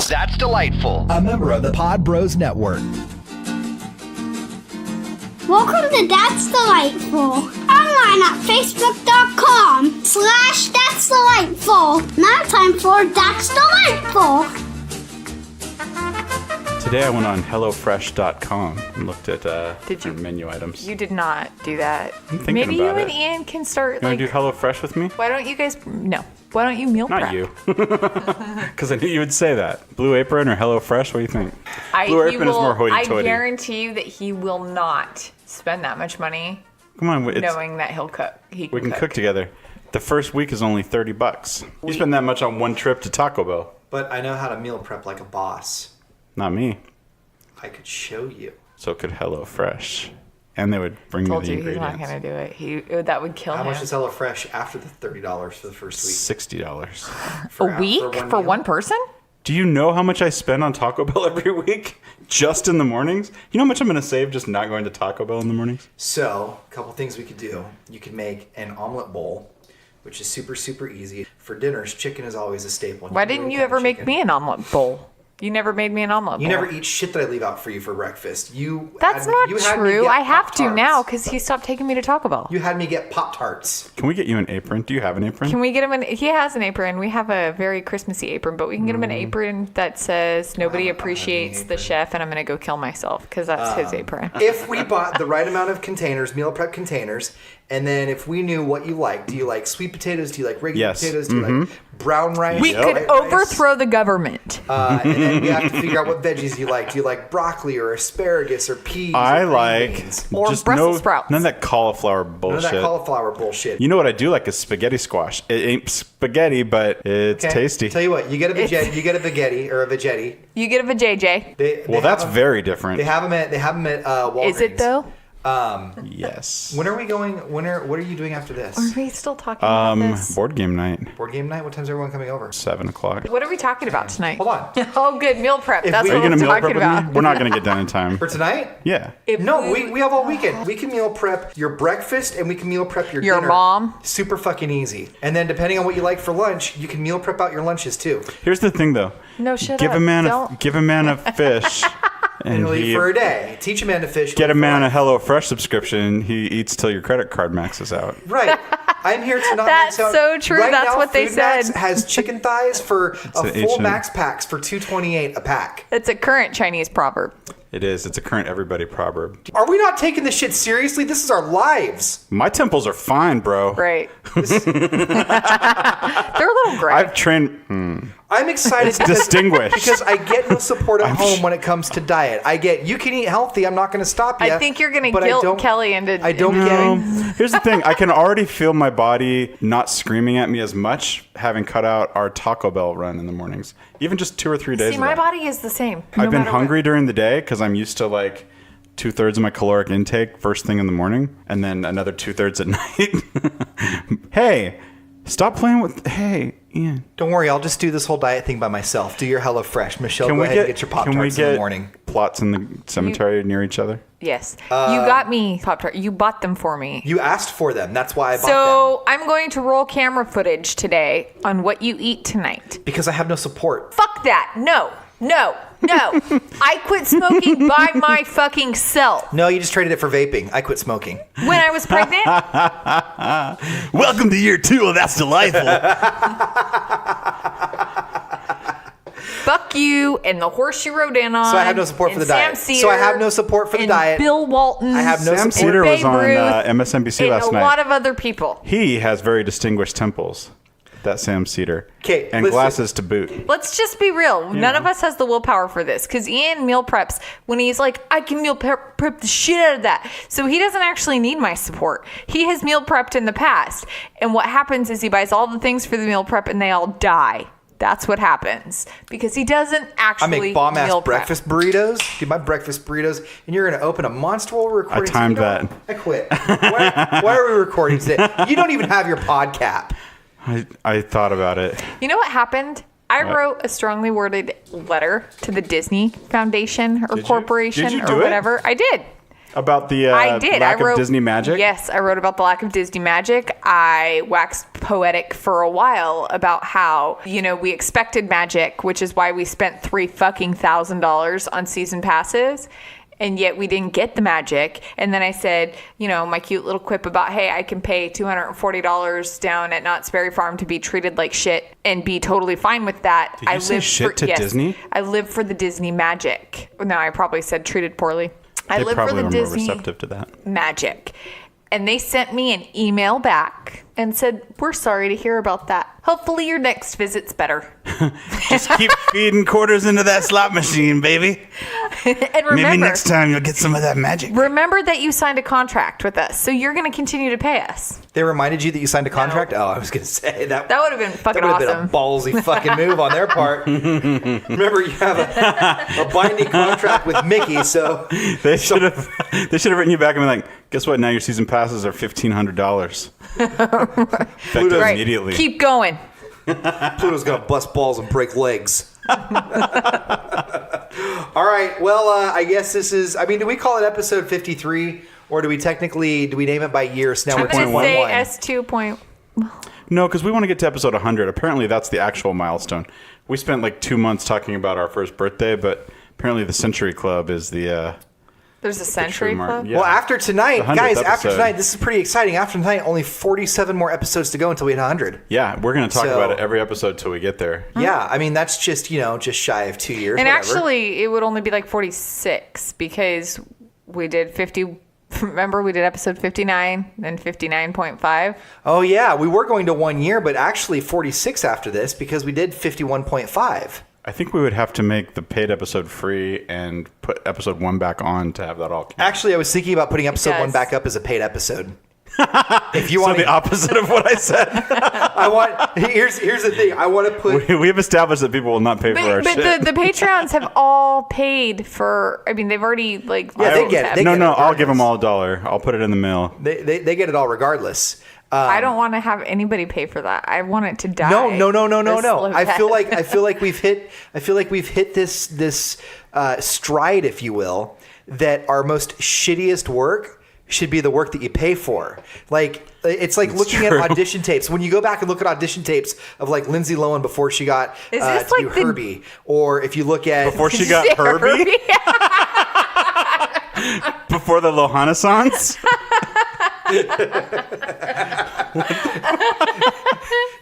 That's Delightful, a member of the Pod Bros Network. Welcome to That's Delightful. Online at facebook.com/That's Delightful. Now time for That's Delightful. Today I went on HelloFresh.com and looked at different menu items. You did not do that. I'm thinking Maybe about you and it. Ian can start. You want to do HelloFresh with me? Why don't you guys? No. Why don't you meal prep? Not you. Because I knew you would say that. Blue Apron or HelloFresh? What do you think? Blue Apron is more hoity-toity. I guarantee you that he will not spend that much money. Come on, knowing that he'll cook. We can cook together. The first week is only $30. You spend that much on one trip to Taco Bell. But I know how to meal prep like a boss. Not me. I could show you. So could HelloFresh. And they would bring me the ingredients. He's not going to do it. That would kill him. How much is HelloFresh after the $30 for the first week? $60. A week? For one person? Do you know how much I spend on Taco Bell every week? Just in the mornings? You know how much I'm going to save just not going to Taco Bell in the mornings? So, a couple things we could do. You could make an omelet bowl, which is super, super easy. For dinners, chicken is always a staple. Why didn't you ever make me an omelet bowl? You never made me an omelet bowl. You never eat shit that I leave out for you for breakfast. That's not true. I have to now because he stopped taking me to Taco Bell. You had me get Pop-Tarts. Can we get you an apron? Do you have an apron? Can we get him he has an apron. We have a very Christmassy apron, but we can get him an apron that says nobody appreciates the chef and I'm going to go kill myself because that's his apron. If we bought the right amount of containers, meal prep containers, and then if we knew what you like, do you like sweet potatoes? Do you like regular potatoes? Do you like brown rice? We could overthrow the government. And then we have to figure out what veggies you like. Do you like broccoli or asparagus or peas? I like or just Brussels sprouts. None of that cauliflower bullshit. None of that cauliflower bullshit. You know what I do like is spaghetti squash. It ain't spaghetti, but it's tasty. Tell you what, you get a veggetti, you get a veggetti or a vegetti. You get a vajayjay. That's very different. They have them at Walgreens. Is it though? Yes. When are we going? What are you doing after this? Are we still talking about this? Board game night. Board game night? What time's everyone coming over? 7:00. What are we talking about tonight? Hold on. Oh, good. Meal prep. That's Are you what going to we're meal talking prep about. with me? We're not going to get done in time. For tonight? Yeah. We have all weekend. We can meal prep your breakfast and we can meal prep your dinner. Mom. Super fucking easy. And then depending on what you like for lunch, you can meal prep out your lunches too. Here's the thing though. No, shut give up. Give a man a fish. And he'll eat for a day. Teach a man to fish. Get a man a HelloFresh subscription. He eats till your credit card maxes out. Right. I'm here to not That's max out. so true. Right That's now, what they Food Max said. has chicken thighs for a full Asian. max packs for $2.28 a pack. It's a current Chinese proverb. It is. It's a current everybody proverb. Are we not taking this shit seriously? This is our lives. My temples are fine, bro. Right. They're a little gray. I've trained. I'm excited It's distinguished. because I get no support at home when it comes to diet. I get you can eat healthy. I'm not going to stop you. I think you're going to guilt Kelly into. I don't get. Here's the thing. I can already feel my body not screaming at me as much having cut out our Taco Bell run in the mornings. Even just 2 or 3 days See, of my that. body is the same. I've been hungry during the day because I'm used to like 2/3 of my caloric intake first thing in the morning and then another 2/3 at night. Hey, stop playing with... Hey, Ian. Don't worry, I'll just do this whole diet thing by myself. Do your HelloFresh. Michelle, go ahead and get your Pop-Tarts in the morning. Plots in the cemetery near each other? Yes. You got me Pop-Tart. You bought them for me. You asked for them. That's why I bought them. So I'm going to roll camera footage today on what you eat tonight. Because I have no support. Fuck that. No. I quit smoking by my fucking self. No, you just traded it for vaping. I quit smoking. When I was pregnant? Welcome to year 2 of That's Delightful. Fuck you and the horse you rode in on. So I have no support for the diet. Sam Cedar So I have no support for the and diet. Bill Walton. I have no Sam support. Cedar was Babe on Ruth MSNBC last and night. a lot of other people. He has very distinguished temples. That Sam Cedar. Okay, and listen. glasses to boot. Let's just be real. None of us has the willpower for this. Because Ian meal preps when he's like, I can meal prep the shit out of that. So he doesn't actually need my support. He has meal prepped in the past. And what happens is he buys all the things for the meal prep and they all die. That's what happes. Because he doesn't actually I make bomb-ass meal prep. breakfast burritos. Do my breakfast burritos. And you're going to open a monster while we're recording. I timed that. I quit. Why are we recording today? You don't even have your pod cap. I thought about it. You know what happened? I wrote a strongly worded letter to the Disney Foundation or Did you? corporation Did you or do it? whatever. I did. About the I did. lack of Disney magic? Yes, I wrote about the lack of Disney magic. I waxed poetic for a while about how, we expected magic, which is why we spent $3,000 on season passes. And yet we didn't get the magic. And then I said, my cute little quip about, hey, I can pay $240 down at Knott's Berry Farm to be treated like shit and be totally fine with that. Did you say shit to Disney? I live for the Disney magic. No, I probably said treated poorly. I live for the Disney more receptive to that. Magic. And they sent me an email back and said, we're sorry to hear about that. Hopefully your next visit's better. Just keep feeding quarters into that slot machine, baby. And remember, maybe next time you'll get some of that magic. Remember that you signed a contract with us, so you're going to continue to pay us. They reminded you that you signed a contract? No. Oh, I was going to say that. That would have been fucking awesome. That would have been a ballsy fucking move on their part. Remember, you have a binding contract with Mickey, so... They should have written you back and been like, guess what? Now your season passes are $1,500. Effective immediately. Keep going. Pluto's going to bust balls and break legs. All right. Well, I guess this is... do we call it episode 53? Or do we name it by year? So now I'm going to say S2 point... No, because we want to get to episode 100. Apparently, that's the actual milestone. We spent like 2 months talking about our first birthday, but apparently the Century Club is the... There's a Century Club? Yeah. Well, after tonight, this is pretty exciting. After tonight, only 47 more episodes to go until we hit 100. Yeah, we're going to talk about it every episode till we get there. Yeah, that's just, just shy of 2 years. And actually, it would only be like 46 because we did 50... Remember, we did episode 59 and 59.5? Oh, yeah. We were going to 1 year, but actually 46 after this because we did 51.5. I think we would have to make the paid episode free and put episode 1 back on to have that all count. Actually, I was thinking about putting episode 1 back up as a paid episode. If you want the opposite of what I said. Here's the thing. I want to put... We have established that people will not pay for our shit. But the Patreons have all paid for... they've already, Yeah, they get it. I'll give them all $1. I'll put it in the mail. They get it all regardless. I don't want to have anybody pay for that. I want it to die. No. I feel like we've hit this stride, if you will, that our most shittiest work should be the work that you pay for. It's like looking at audition tapes. When you go back and look at audition tapes of Lindsay Lohan before she got to do Herbie, or if you look at before she got Herbie, before the Lohanessance.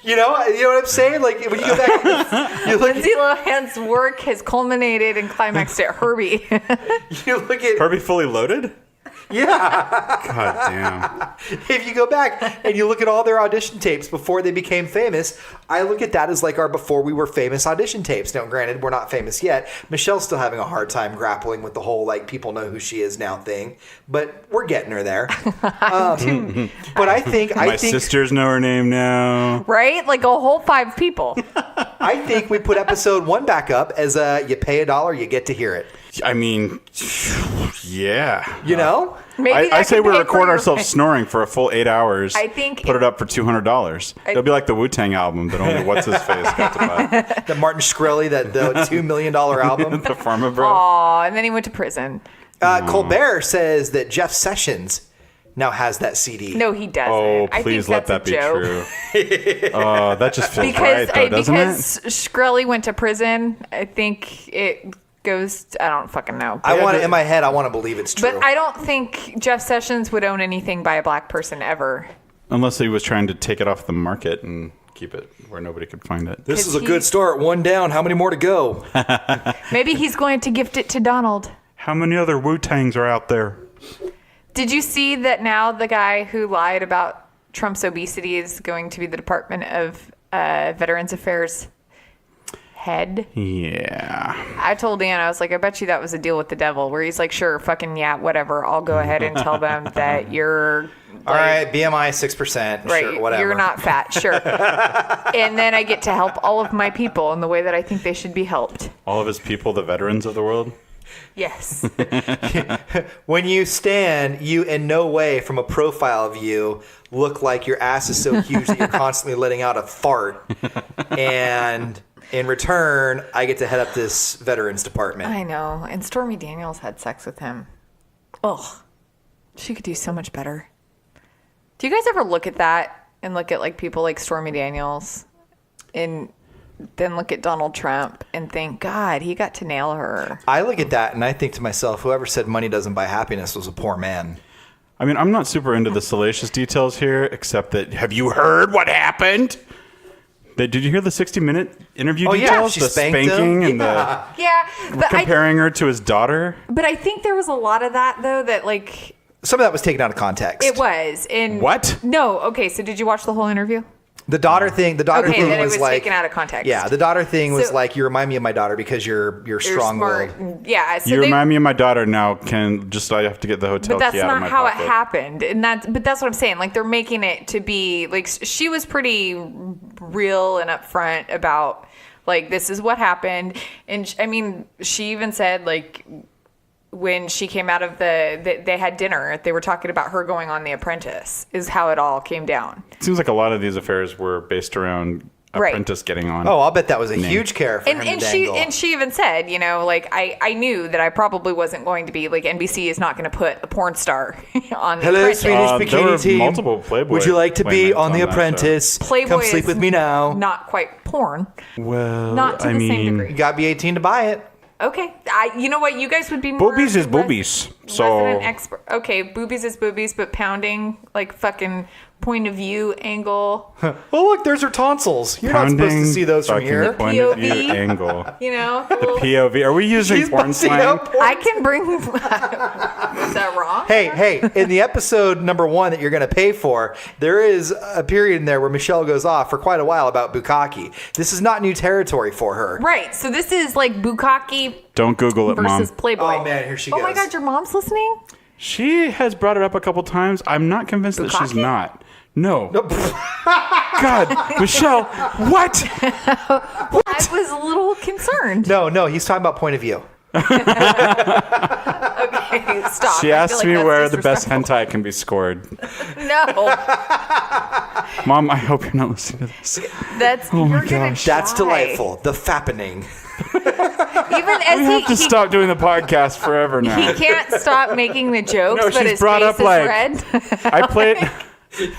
You know what I'm saying? When you go back, Lindsay Lohan's work has culminated and climaxed at Herbie. You look at Herbie Fully Loaded. Yeah. God damn. If you go back and you look at all their audition tapes before they became famous, I look at that as our before we were famous audition tapes. Now, granted, we're not famous yet. Michelle's still having a hard time grappling with the whole people know who she is now thing, but we're getting her there. But I think my sisters know her name now. Right? Like a whole 5 people. I think we put episode 1 back up as you pay $1, you get to hear it. Yeah. You know? Maybe I say we record ourselves snoring for a full 8 hours. I think put it up for $200. It'll be like the Wu-Tang album that only what's his face got to buy. The Martin Shkreli, the $2 million album. The Pharma Bro. Aw, and then he went to prison. Colbert says that Jeff Sessions now has that CD. No, he doesn't. Oh, please let that be true. Oh, that just feels right, though, doesn't it? Because Shkreli went to prison, I think it goes... I don't fucking know. In my head, I want to believe it's true. But I don't think Jeff Sessions would own anything by a black person ever. Unless he was trying to take it off the market and keep it where nobody could find it. This is a good start. 1 down. How many more to go? Maybe he's going to gift it to Donald. How many other Wu-Tangs are out there? Did you see that now the guy who lied about Trump's obesity is going to be the Department of Veterans Affairs head? Yeah. I told Dan, I was like, I bet you that was a deal with the devil, where he's like, sure, fucking yeah, whatever. I'll go ahead and tell them that you're... All right, BMI 6%. Right, sure, whatever. You're not fat, sure. And then I get to help all of my people in the way that I think they should be helped. All of his people, the veterans of the world? Yes. When you stand, you in no way from a profile view look like your ass is so huge that you're constantly letting out a fart. And in return, I get to head up this veterans department. I know. And Stormy Daniels had sex with him. Ugh. She could do so much better. Do you guys ever look at that and look at like people like Stormy Daniels and then look at Donald Trump and think, God, he got to nail her? I look at that and I think to myself, whoever said money doesn't buy happiness was a poor man. I mean, I'm not super into the salacious details here, except that, have you heard what happened? Did you hear the 60-minute interview details? She the spanked spanking him. and but comparing her to his daughter. But I think there was a lot of that, though, that like... Some of that was taken out of context. It was. What? No. Okay, so did you watch the whole interview? The daughter thing. The daughter Okay, thing then it was was like taken out of context. Yeah, the daughter thing was So- like, you remind me of my daughter because you're strong-willed. smart. Yeah. So You they- remind me of my daughter now. I have to get the hotel But that's key out of not my how pocket. it happened, and but that's what I'm saying. Like they're making it to be like she was pretty real and upfront about like this is what happened, and I mean she even said like when she came out of they had dinner, they were talking about her going on The Apprentice is how it all came down. It seems like a lot of these affairs were based around Right. Apprentice getting on. Oh, I'll bet that was a huge care for him to dangle. And she even said, you know, like I knew that I probably wasn't going to be like NBC is not going to put a porn star on The Hello, Apprentice. Swedish there bikini were team. multiple Playboy Would you like to be playmates on The on that Apprentice? Playboy Come sleep is with me now. Not quite porn. Well, Not to I the mean, same You degree. gotta be 18 to buy it. Okay, you know what? You guys would be more boobies is boobies. So resident expert. Okay, boobies is boobies, but pounding like fucking point of view angle. Oh, look, there's her tonsils. You're not supposed to see those from fucking here. Point of view POV. angle. You know, a little- POV. Are we using She's porn busting slang? out porn. I can bring. Is that wrong? Hey, in the episode number 1 that you're going to pay for, there is a period in there where Michelle goes off for quite a while about Bukakke. This is not new territory for her. Right. So this is like Bukakke Don't Google it, Mom. versus Playboy. Oh, man, here she Oh my goes. God, your mom's listening. She has brought it up a couple times. I'm not convinced that she's Bukakke? not. No. God, Michelle, what? I was a little concerned. No, he's talking about point of view. Okay, stop. She I feel asked like me that's where the best disrespectful. hentai can be scored. No, Mom, I hope you're not listening to this. that's Oh my you're gonna gosh. That's try. delightful. The fappening. Even as We have to stop doing the podcast forever now. he can't stop making the jokes, No, but she's his brought face up, is like- red.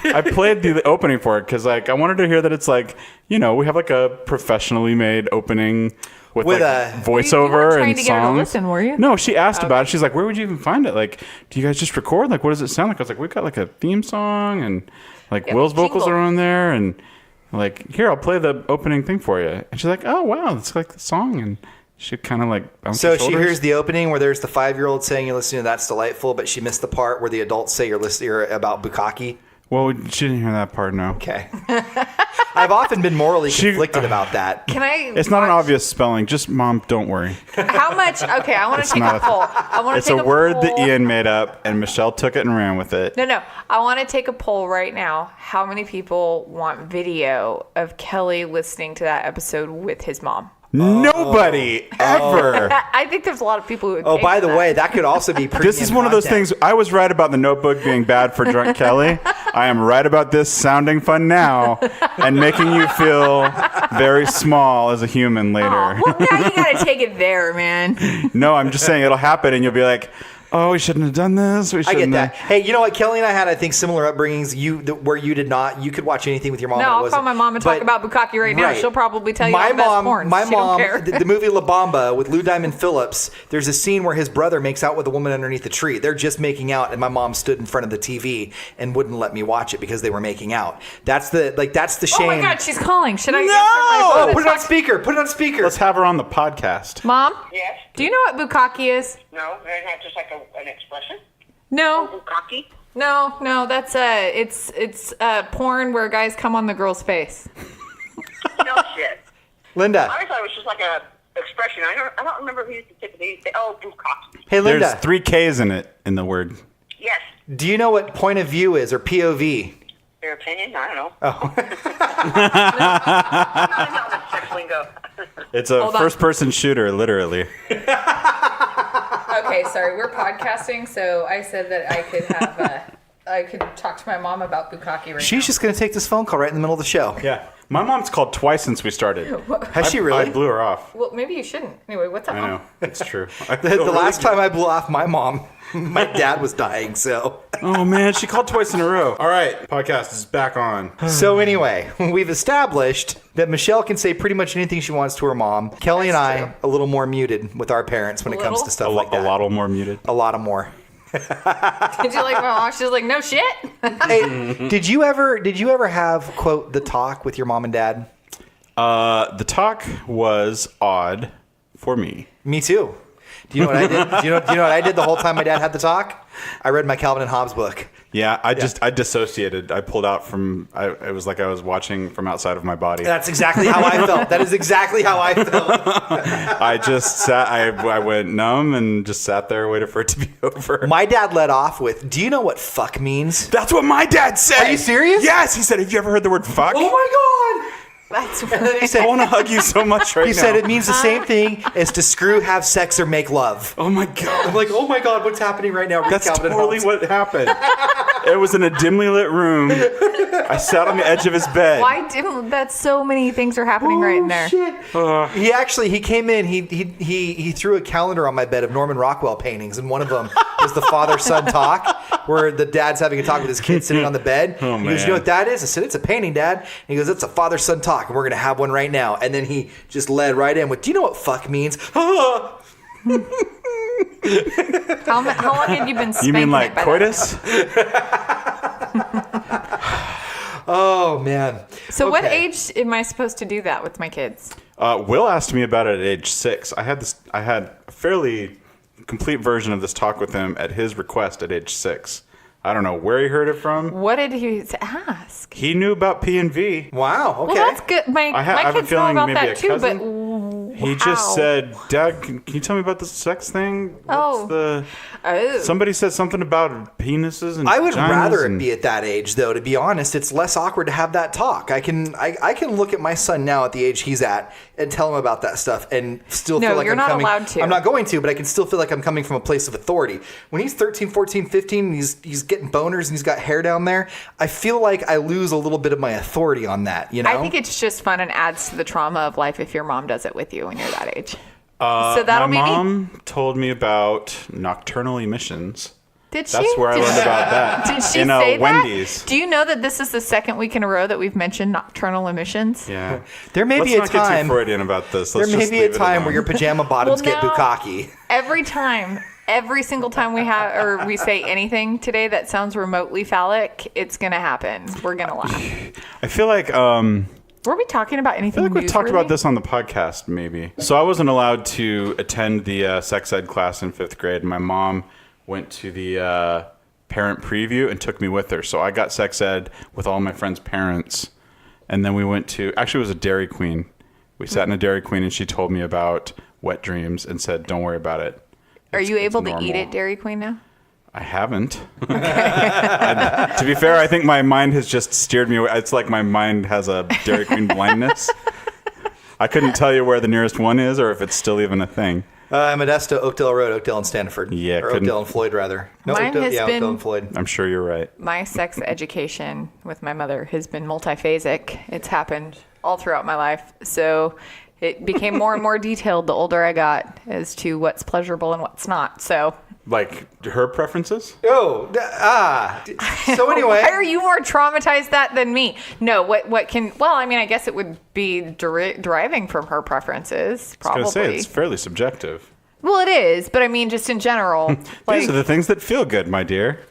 I played the opening for it because like I wanted to hear that it's like, you know, we have like a professionally made opening with With like a- voiceover You weren't trying and to get her to songs. listen, were you? No, she asked about it. She's like, where would you even find it? Like, do you guys just record? Like, what does it sound like? I was like, we've got like a theme song and like Yeah, Will's vocals jingle. are on there and like, here, I'll play the opening thing for you. And she's like, oh wow, it's like the song. And she kind of like bounced So her she shoulders. hears the opening where there's the 5-year-old saying you're listening to That's Delightful, but she missed the part where the adults say you're about Bukakke. Well, she didn't hear that part, no. Okay. I've often been morally conflicted about that. Can I? It's not an watch- obvious spelling. Just, Mom, don't worry. How much? Okay, I want to take not a a- poll. I want to It's take a word poll. that Ian made up, and Michelle took it and ran with it. No. I want to take a poll right now. How many people want video of Kelly listening to that episode with his mom? Nobody ever. I think there's a lot of people who would. Oh, pay by for the that. way, that could also be premium This is one of those content. things. I was right about the Notebook being bad for drunk Kelly. I am right about this sounding fun now and making you feel very small as a human later. Well, now you gotta take it there, man. No, I'm just saying it'll happen, and you'll be like, "Oh, we shouldn't have done this. We I shouldn't." get that. Hey, you know what? Kelly and I had, I think, similar upbringings. Where you did not. You could watch anything with your mom. No, and it I'll wasn't- call my mom and talk about Bukakke right now. Right. She'll probably tell you my all the best mom, porn. My She don't mom, care. the movie La Bamba with Lou Diamond Phillips. There's a scene where his brother makes out with a woman underneath a tree. They're just making out, and my mom stood in front of the TV and wouldn't let me watch it because they were making out. That's the Oh shame. my God, she's calling. Should I answer No! my phone Oh, and put it on talk- speaker. Put it on speaker. Let's have her on the podcast. Mom, Yes. do you know what Bukakke is? No, they're not just like an expression. No, Bukakke. no, that's it's porn where guys come on the girl's face. No shit. Linda. I thought it was just like a expression. I don't remember who used to typically say, "Oh, Bukakke." Hey, There's Linda. 3 K's in it in the word. Yes. Do you know what point of view is or POV? Their opinion? I don't know. Oh. I know the sex lingo. It's a Hold on. first-person shooter, literally. Okay, sorry, we're podcasting, so I said that I could have I could talk to my mom about Bukakke right now. She's just going to take this phone call right in the middle of the show. Yeah. My mom's called twice since we started. Has she really? I blew her off. Well, maybe you shouldn't. Anyway, what's up, I Mom? know. It's true. The last time I blew off my mom, my dad was dying, so. Oh, man. She called twice in a row. All right. Podcast is back on. So anyway, we've established that Michelle can say pretty much anything she wants to her mom. Kelly and I, a little more muted with our parents when it comes to stuff like that. A lot more muted. A lot more. Did you like my mom? She's like, no shit. Hey, did you ever have, quote, the talk with your mom and dad? The talk was odd for me. Me too. Do you know what I did? Do you know what I did the whole time my dad had the talk? I read my Calvin and Hobbes book. Yeah, I dissociated. I pulled out from. It was like I was watching from outside of my body. That's exactly how I felt. That is exactly how I felt. I just sat. I went numb and just sat there, waited for it to be over. My dad led off with, "Do you know what fuck means?" That's what my dad said. Are you serious? Yes, he said. Have you ever heard the word fuck? Oh my god! That's He said, I want to hug you so much right now. He said it means the same thing as to screw, have sex, or make love. Oh my god! I'm like, oh my god, what's happening right now? That's totally what happened. It was in a dimly lit room. I sat on the edge of his bed. Why didn't that? So many things are happening right in there. Shit. He came in. He threw a calendar on my bed of Norman Rockwell paintings, and one of them was the father-son talk, where the dad's having a talk with his kid sitting on the bed. Oh, He goes, "You know what that is?" I said, "It's a painting, Dad." And he goes, "It's a father-son talk, and we're gonna have one right now." And then he just led right in with, "Do you know what fuck means?" How long had you been spanking You mean like it by coitus? Oh man. So what Okay. age am I supposed to do that with my kids? Will asked me about it at age 6. I had a fairly complete version of this talk with him at his request at age 6. I don't know where he heard it from. What did he ask? He knew about P and V. Wow. Okay. Well, that's good. My have a kids know feeling about maybe that a too, cousin? but He just said, "Dad, can you tell me about the sex thing? Oh. Somebody said something about penises and I would vaginas rather and- it be at that age, though. To be honest, it's less awkward to have that talk. I can look at my son now at the age he's at and tell him about that stuff, and still No, feel like you're I'm not coming. allowed to. I'm not going to, but I can still feel like I'm coming from a place of authority. When he's 13, 14, 15, and he's getting boners and he's got hair down there, I feel like I lose a little bit of my authority on that. You know, I think it's just fun and adds to the trauma of life if your mom does it with you when you're that age. So that'll my be me. mom told me about nocturnal emissions. Did she? That's where I Did learned she- about that. Did she in say Wendy's. that? Do you know that this is the second week in a row that we've mentioned nocturnal emissions? Yeah. There may Let's be a not get time- too Freudian about this. there Let's may just be a leave it time alone. where your pajama bottoms get now- bukkake. Every single time we say anything today that sounds remotely phallic, it's gonna happen. We're gonna laugh. I feel like Were we talking about anything? I feel like we've talked newsworthy? about this on the podcast, maybe. So I wasn't allowed to attend the sex ed class in 5th grade. My mom went to the parent preview and took me with her. So I got sex ed with all my friends' parents. And then we went to, actually it was a Dairy Queen. We sat in a Dairy Queen and she told me about wet dreams and said, don't worry about it. Are you It's able to eat normal. at Dairy Queen now? I haven't. To be fair, I think my mind has just steered me away. It's like my mind has a Dairy Queen blindness. I couldn't tell you where the nearest one is or if it's still even a thing. Modesto, Oakdale Road, Oakdale and Stanford. Yeah, or couldn't- Oakdale and Floyd, rather. No, Mine Oakdale, has yeah, been- Oakdale and Floyd. I'm sure you're right. My sex education with my mother has been multiphasic. It's happened all throughout my life. So it became more and more detailed the older I got as to what's pleasurable and what's not. So Like her preferences? So anyway. why are you more traumatized that than me? No, what can, well, I mean, I guess it would be deriving from her preferences, I was probably. gonna say it's fairly subjective. Well, it is, but I mean, just in general. like, These are the things that feel good, my dear.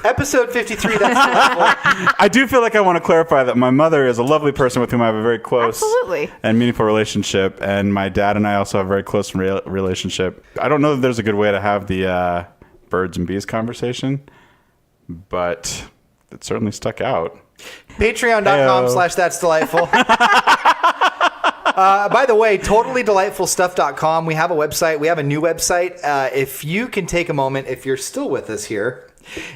Episode 53, that's delightful. I do feel like I want to clarify that my mother is a lovely person with whom I have a very close Absolutely. and meaningful relationship, and my dad and I also have a very close relationship. I don't know that there's a good way to have the birds and bees conversation, but it certainly stuck out. Patreon.com/that's delightful. By the way, totallydelightfulstuff.com. We have a website. We have a new website. If you can take a moment, if you're still with us here,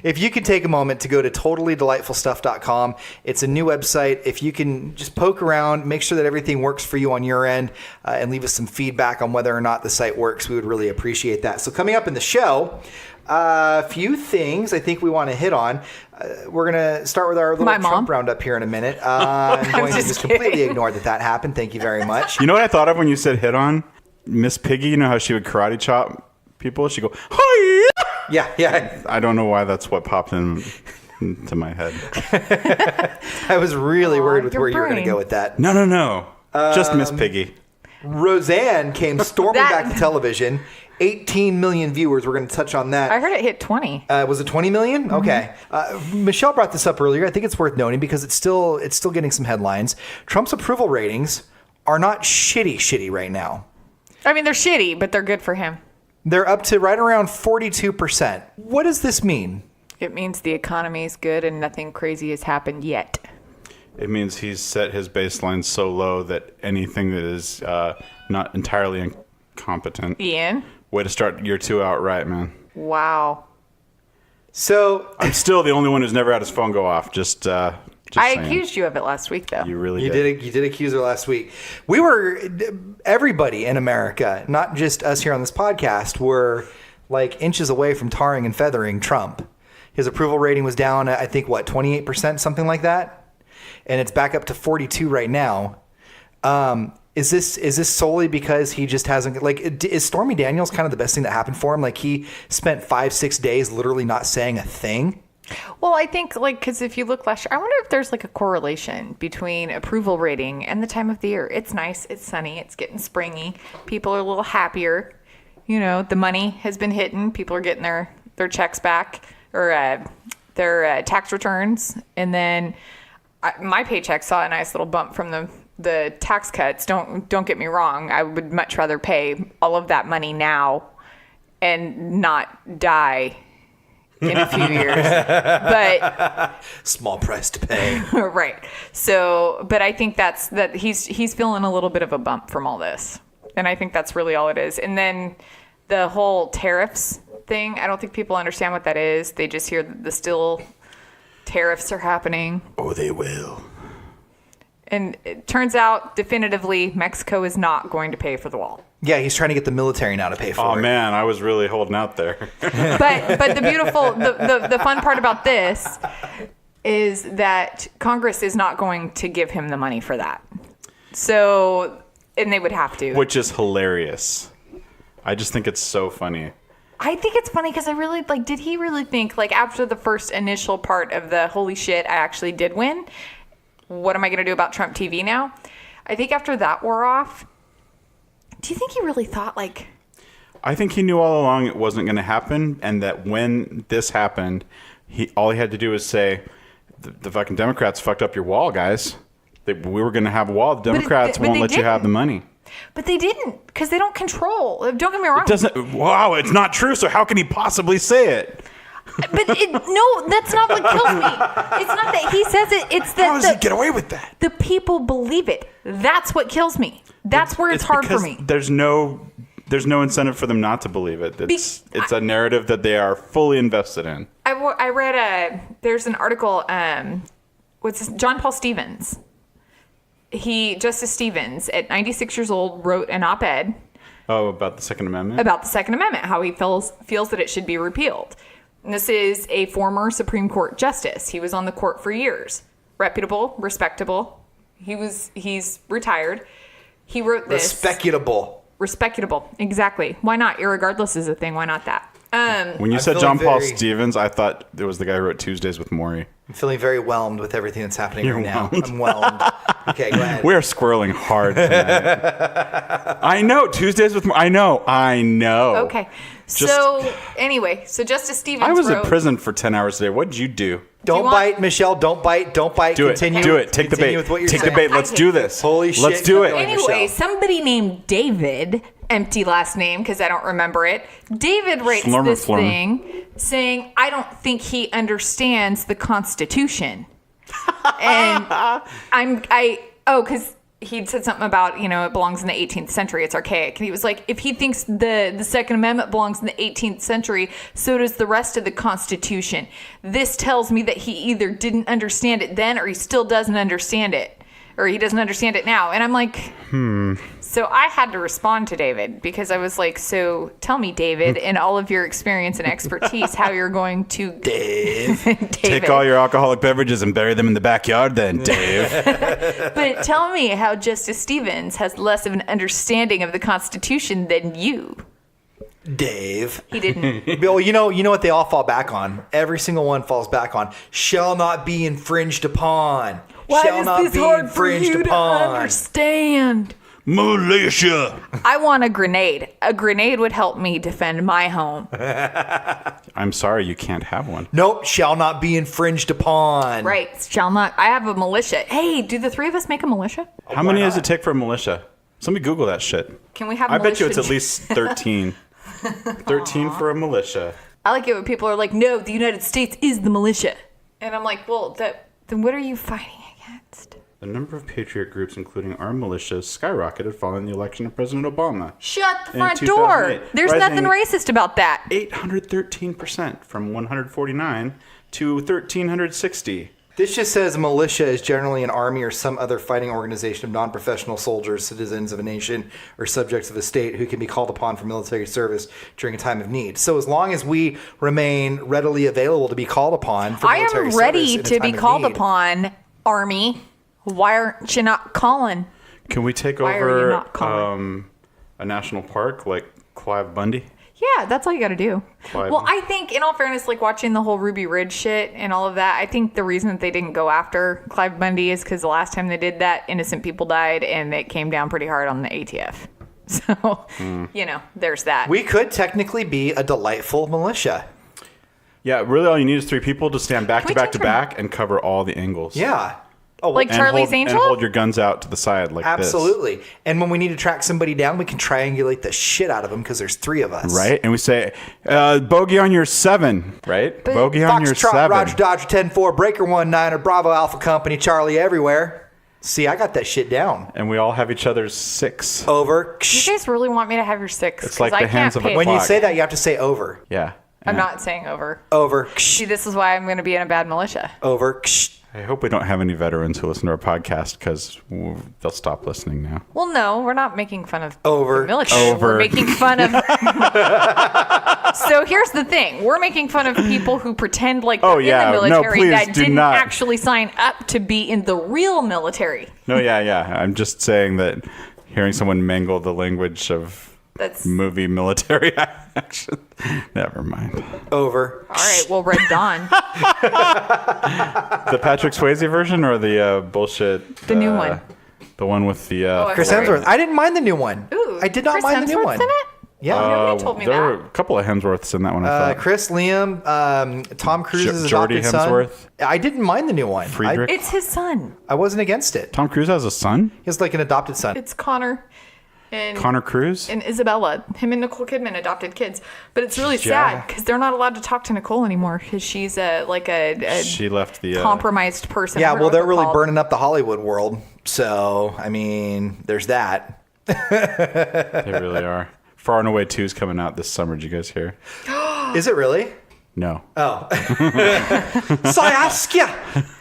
If you could take a moment to go to totallydelightfulstuff.com, it's a new website. If you can just poke around, make sure that everything works for you on your end, and leave us some feedback on whether or not the site works, we would really appreciate that. So coming up in the show, a few things I think we want to hit on. We're going to start with our little Trump roundup here in a minute. I'm going to just completely ignore that happened. Thank you very much. You know what I thought of when you said hit on? Miss Piggy, you know how she would karate chop people? She'd go, hi! Yeah. I don't know why that's what popped into my head. I was really worried with where you were going to go with that. No. Just Miss Piggy. Roseanne came storming back to television. 18 million viewers. We're going to touch on that. I heard it hit 20. Was it 20 million? Okay. Michelle brought this up earlier. I think it's worth noting because it's still getting some headlines. Trump's approval ratings are not shitty right now. I mean, they're shitty, but they're good for him. They're up to right around 42%. What does this mean? It means the economy is good and nothing crazy has happened yet. It means he's set his baseline so low that anything that is not entirely incompetent. Ian? Way to start year 2 out right, man. Wow. So I'm still the only one who's never had his phone go off. Just I saying. accused you of it last week, though. You really you did. You did accuse her last week. We were, everybody in America, not just us here on this podcast, were like inches away from tarring and feathering Trump. His approval rating was down, I think, 28%, something like that, and it's back up to 42 right now. Is this solely because he just hasn't, like, is Stormy Daniels kind of the best thing that happened for him? Like, he spent 5-6 days literally not saying a thing. Well, I think, like, because if you look last year, I wonder if there's like a correlation between approval rating and the time of the year. It's nice, it's sunny, it's getting springy. People are a little happier. You know, the money has been hitting. People are getting their checks back or their tax returns. And then my paycheck saw a nice little bump from the tax cuts. Don't get me wrong. I would much rather pay all of that money now and not die in a few years, but small price to pay. Right. So, but I think that he's feeling a little bit of a bump from all this, and I think that's really all it is. And then the whole tariffs thing, I don't think people understand what that is. They just hear that the still tariffs are happening. Oh, they will. And it turns out definitively Mexico is not going to pay for the wall. Yeah, he's trying to get the military now to pay for it. Oh man, I was really holding out there. But the beautiful, the fun part about this is that Congress is not going to give him the money for that. So, and they would have to. Which is hilarious. I just think it's so funny. I think it's funny because I really, like, did he really think, like, after the first initial part of the holy shit, I actually did win? What am I going to do about Trump TV now? I think after that wore off, do you think he really thought, like... I think he knew all along it wasn't going to happen, and that when this happened, all he had to do was say, the fucking Democrats fucked up your wall, guys. We were going to have a wall. The Democrats won't let you have the money. But they didn't, because they don't control. Don't get me wrong. Wow, it's not true, so how can he possibly say it? But no, that's not what kills me. It's not that he says it. It's that how does he get away with that? The people believe it. That's what kills me. That's where it's hard for me. There's no incentive for them not to believe it. It's a narrative that they are fully invested in. I read there's an article. John Paul Stevens. Justice Stevens, at 96 years old, wrote an op-ed. Oh, about the Second Amendment? About the Second Amendment, how he feels that it should be repealed. And this is a former Supreme Court justice. He was on the court for years. Reputable, respectable. He's retired. He wrote this. Respectable, exactly. Why not? Irregardless is a thing. Why not that? When you said John Paul Stevens, I thought it was the guy who wrote Tuesdays with Morrie. I'm feeling very whelmed with everything that's happening right now. I'm whelmed. Okay, go ahead. We're squirreling hard tonight. I know. Tuesdays with Morrie. I know. Okay. So Justice Stevens I was in prison for 10 hours a day. What did you do? Don't bite, Michelle. Don't bite. Continue. Do it. Take the bait. With what you're Take saying. the bait. Let's do this. Holy shit. Let's do it. Anyway, somebody named David, empty last name because I don't remember it. David writes this thing saying, I don't think he understands the Constitution. And because he'd said something about, it belongs in the 18th century. It's archaic. And he was like, if he thinks the Second Amendment belongs in the 18th century, so does the rest of the Constitution. This tells me that he either didn't understand it then or he still doesn't understand it. Or he doesn't understand it now. And I'm like, So I had to respond to David because I was like, so tell me, David, in all of your experience and expertise, how you're going to... Dave. David. Take all your alcoholic beverages and bury them in the backyard then, Dave. But tell me how Justice Stevens has less of an understanding of the Constitution than you. Dave. He didn't. Bill, you know what they all fall back on? Every single one falls back on, shall not be infringed upon. Why shall is not this be hard for infringed you upon. to understand? Militia. I want a grenade. A grenade would help me defend my home. I'm sorry, you can't have one. Nope, shall not be infringed upon. Right. Shall not. I have a militia. Hey, do the three of us make a militia? How many does it take for a militia? Somebody Google that shit. Can we have I bet you militia- it's at least 13. 13 for a militia. I like it when people are like, no, the United States is the militia. And I'm like, well, then what are you fighting against? The number of patriot groups, including armed militias, skyrocketed following the election of President Obama. Shut the In front door. 2008, There's rising nothing racist about that. 813% from 149 to 1,360. This just says militia is generally an army or some other fighting organization of non-professional soldiers, citizens of a nation, or subjects of a state who can be called upon for military service during a time of need. So as long as we remain readily available to be called upon for I military am service ready in a to be time of called need. upon, Army. Why aren't you not calling? Can we take Why are you over not calling? a national park like Clive Bundy? Yeah, that's all you got to do. Clive. Well, I think, in all fairness, like watching the whole Ruby Ridge shit and all of that, I think the reason that they didn't go after Clive Bundy is because the last time they did that, innocent people died, and it came down pretty hard on the ATF. So, there's that. We could technically be a delightful militia. Yeah, really all you need is 3 people to stand back Can to we back change to our- back and cover all the angles. Yeah. Oh, Like And Charlie's hold, Angel? And hold your guns out to the side like this. absolutely. And when we need to track somebody down, we can triangulate the shit out of them because there's 3 of us. Right? And we say, bogey on your 7, right? Bogey on your Foxtrot, 7. Roger, Dodger, 10-4, Breaker 1-9, Bravo, Alpha Company, Charlie everywhere. See, I got that shit down. And we all have each other's 6. Over. You guys really want me to have your 6? It's like 'Cause the I hands can't of a pay When you clock. say that, you have to say over. Yeah. I'm not saying over. Over. See, this is why I'm going to be in a bad militia. Over. I hope we don't have any veterans who listen to our podcast because they'll stop listening now. Well, no, we're not making fun of Over. the military. Over. We're making fun of... So here's the thing. We're making fun of people who pretend like they're yeah. in the No, military please that do didn't not. actually sign up to be in the real military. No, yeah. I'm just saying that hearing someone mangle the language of That's... movie military action. Never mind. Over. All right, well, Red Dawn. The Patrick Swayze version or the bullshit? The new one. The one with the... I'm Chris sorry. Hemsworth. I didn't mind the new one. Ooh, I did not Chris mind the new Hemsworth's one. in it? Yeah. Nobody told me there that. were a couple of Hemsworths in that one, I thought. Chris, Liam, Tom Cruise's Geordie adopted son. Hemsworth. I didn't mind the new one. Friedrich. It's his son. I wasn't against it. Tom Cruise has a son? He has like an adopted son. It's Connor. And Connor Cruise? and Isabella. Him and Nicole Kidman adopted kids. But it's really Yeah. sad because they're not allowed to talk to Nicole anymore because she's a She left the... compromised person. I Yeah, don't know well, what they're really called. burning up the Hollywood world. So, I mean, there's that. They really are. Far and Away 2 is coming out this summer. Did you guys hear? Is it really? No. Oh. So I ask you,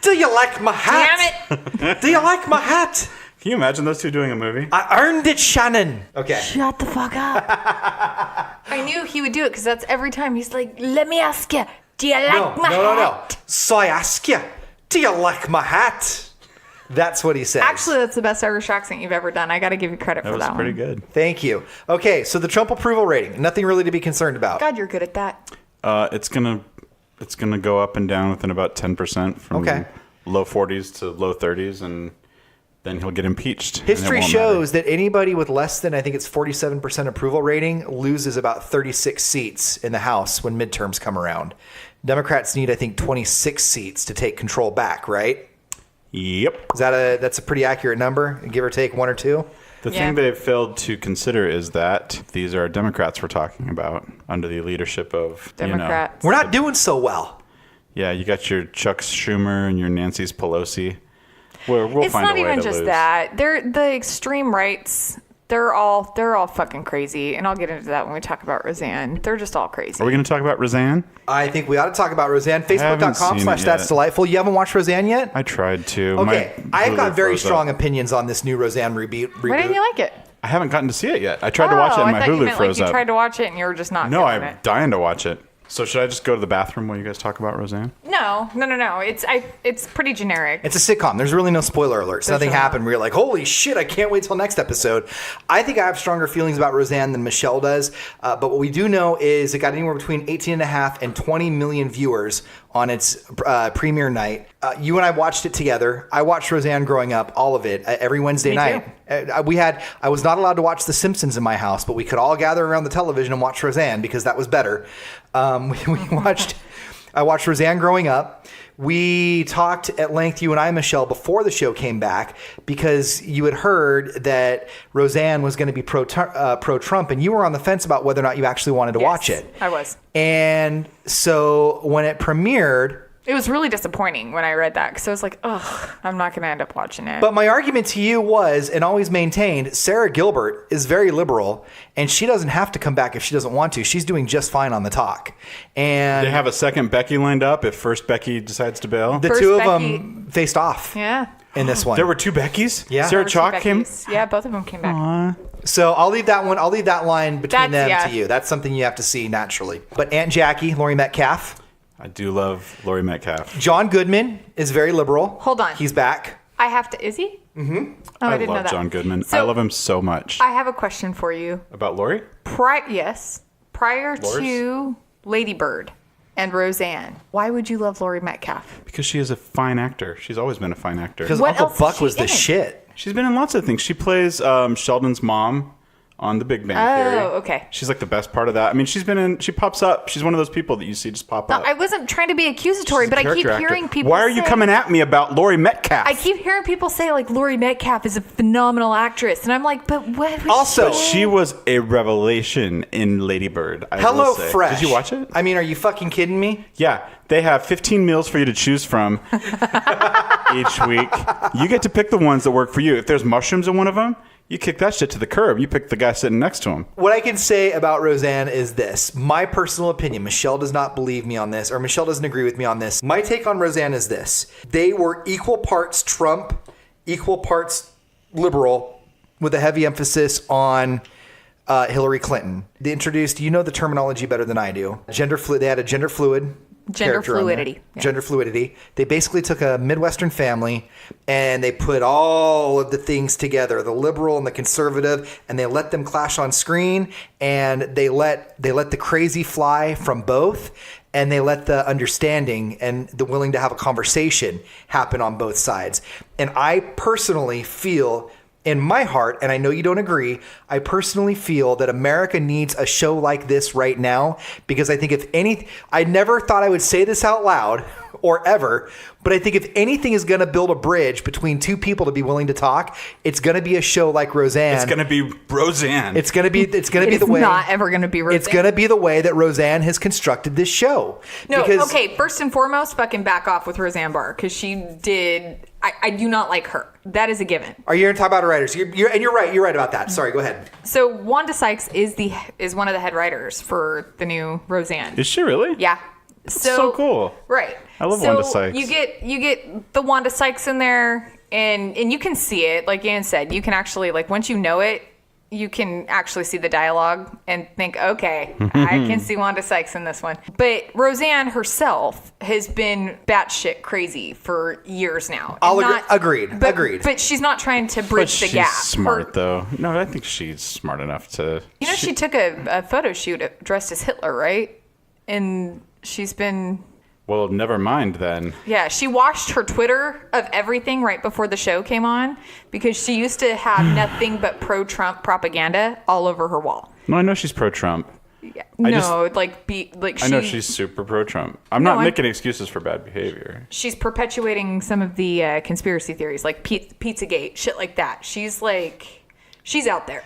do you like my hat? Damn it! Do you like my hat? Can you imagine those two doing a movie? I earned it, Shannon. Okay. Shut the fuck up. I knew he would do it because that's every time he's like, let me ask you, do you like my hat? So I ask you, do you like my hat? That's what he says. Actually, that's the best Irish accent you've ever done. I got to give you credit That for was that pretty one. good. Thank you. Okay, so the Trump approval rating, nothing really to be concerned about. God, you're good at that. It's gonna go up and down within about 10% from Okay. low 40s to low 30s, and then he'll get impeached. and it History won't shows that anybody with less than, I think it's 47% approval rating loses about 36 seats in the House when midterms come around. Democrats need, I think, 26 seats to take control back, right? matter. Yep. That's a pretty accurate number, give or take 1 or 2? The Yeah. thing they've failed to consider is that these are Democrats we're talking about under the leadership of Democrats. We're not doing so well. You got your Chuck Schumer and your Nancy's Pelosi. We'll It's find not a way even to just lose. that. They're the extreme rights. They're all fucking crazy, and I'll get into that when we talk about Roseanne. They're just all crazy. Are we going to talk about Roseanne? I think we ought to talk about Roseanne. haven't seen it Facebook.com/That's yet. Delightful. You haven't watched Roseanne yet? I tried to. Okay, My I've got Hulu very froze strong up. opinions on this new Roseanne reboot. Why didn't you like it? I haven't gotten to see it yet. I tried to watch it and my I thought you Hulu meant froze like you up. tried to watch it and you were just not No, feeling I'm it. dying to watch it. So should I just go to the bathroom while you guys talk about Roseanne? No. It's pretty generic. It's a sitcom. There's really no spoiler alerts. Nothing really happened. We're like, holy shit, I can't wait till next episode. I think I have stronger feelings about Roseanne than Michelle does. But what we do know is it got anywhere between 18.5 and 20 million viewers on its premiere night. You and I watched it together. I watched Roseanne growing up, all of it, every Wednesday Me night. I was not allowed to watch The Simpsons in my house, but we could all gather around the television and watch Roseanne because that was better. I watched Roseanne growing up. We talked at length, you and I, Michelle, before the show came back because you had heard that Roseanne was going to be pro-Trump, and you were on the fence about whether or not you actually wanted to watch it. I was. And so when it premiered, It was really disappointing when I read that because I was like, ugh, I'm not going to end up watching it. but my argument to you was, and always maintained, Sarah Gilbert is very liberal, and she doesn't have to come back if she doesn't want to. She's doing just fine on the talk. And They have a second Becky lined up if first Becky decides to bail. the First two of Becky- them faced off yeah. in this one. There were two Beckys? Yeah. Sarah There were Chalk two came? Beckys. Yeah, both of them came back. So I'll leave that line between them That's- to you. That's something you have to see naturally. But Aunt Jackie, Laurie Metcalf, I do love Laurie Metcalf. John Goodman is very liberal. Hold on. He's back. I have to. Is he? Mm-hmm. Oh, I, didn't know love that. John Goodman. So, I love him so much. I have a question for you. About Laurie? Prior Lors? to Lady Bird and Roseanne, why would you love Laurie Metcalf? Because she is a fine actor. She's always been a fine actor. Because What Uncle else is Buck she was the in? shit. She's been in lots of things. She plays Sheldon's mom on The Big Bang Theory. Oh, okay. She's like the best part of that. I mean, she pops up. She's one of those people that you see just pop up. I wasn't trying to be accusatory, She's a but I keep character actor. hearing people Why are you say- coming at me about Laurie Metcalf? I keep hearing people say, like, Laurie Metcalf is a phenomenal actress. And I'm like, but what was Also, She was a revelation in Lady Bird. I Hello will say. Fresh. Did you watch it? I mean, are you fucking kidding me? Yeah. They have 15 meals for you to choose from each week. You get to pick the ones that work for you. If there's mushrooms in one of them, you kick that shit to the curb. You pick the guy sitting next to him. What I can say about Roseanne is this. My personal opinion, Michelle does not believe me on this, or Michelle doesn't agree with me on this. My take on Roseanne is this. They were equal parts Trump, equal parts liberal, with a heavy emphasis on Hillary Clinton. They introduced, you know the terminology better than I do. They had a gender fluid. Gender character on there. fluidity. Yeah. Gender fluidity. They basically took a Midwestern family and they put all of the things together, the liberal and the conservative, and they let them clash on screen, and they let the crazy fly from both, and they let the understanding and the willing to have a conversation happen on both sides. And I personally feel in my heart, and I know you don't agree, I personally feel that America needs a show like this right now, because I think I never thought I would say this out loud or ever, but I think if anything is going to build a bridge between two people to be willing to talk, it's going to be a show like Roseanne. It's going to be Roseanne. It's going to be It's the way. not ever going to be Roseanne. It's going to be the way that Roseanne has constructed this show. No, Because- okay, first and foremost, fucking back off with Roseanne Barr, because she did... I do not like her. That is a given. Are you going to talk about writers? You're right. You're right about that. Sorry, go ahead. So Wanda Sykes is one of the head writers for the new Roseanne. Is she really? Yeah. So cool. Right. I love Wanda Sykes. You get the Wanda Sykes in there, and you can see it. Like Ann said, you can actually, like, once you know it, you can actually see the dialogue and think, okay, I can see Wanda Sykes in this one. But Roseanne herself has been batshit crazy for years now. Agreed. But she's not trying to bridge the she's gap. smart, though. No, I think she's smart enough to... She took a photo shoot dressed as Hitler, right? And she's been... Well, never mind then. Yeah, she washed her Twitter of everything right before the show came on because she used to have nothing but pro-Trump propaganda all over her wall. No, I know she's pro-Trump. Yeah. I know she's super pro-Trump. I'm not making excuses for bad behavior. She's perpetuating some of the conspiracy theories, like Pizzagate, shit like that. She's out there.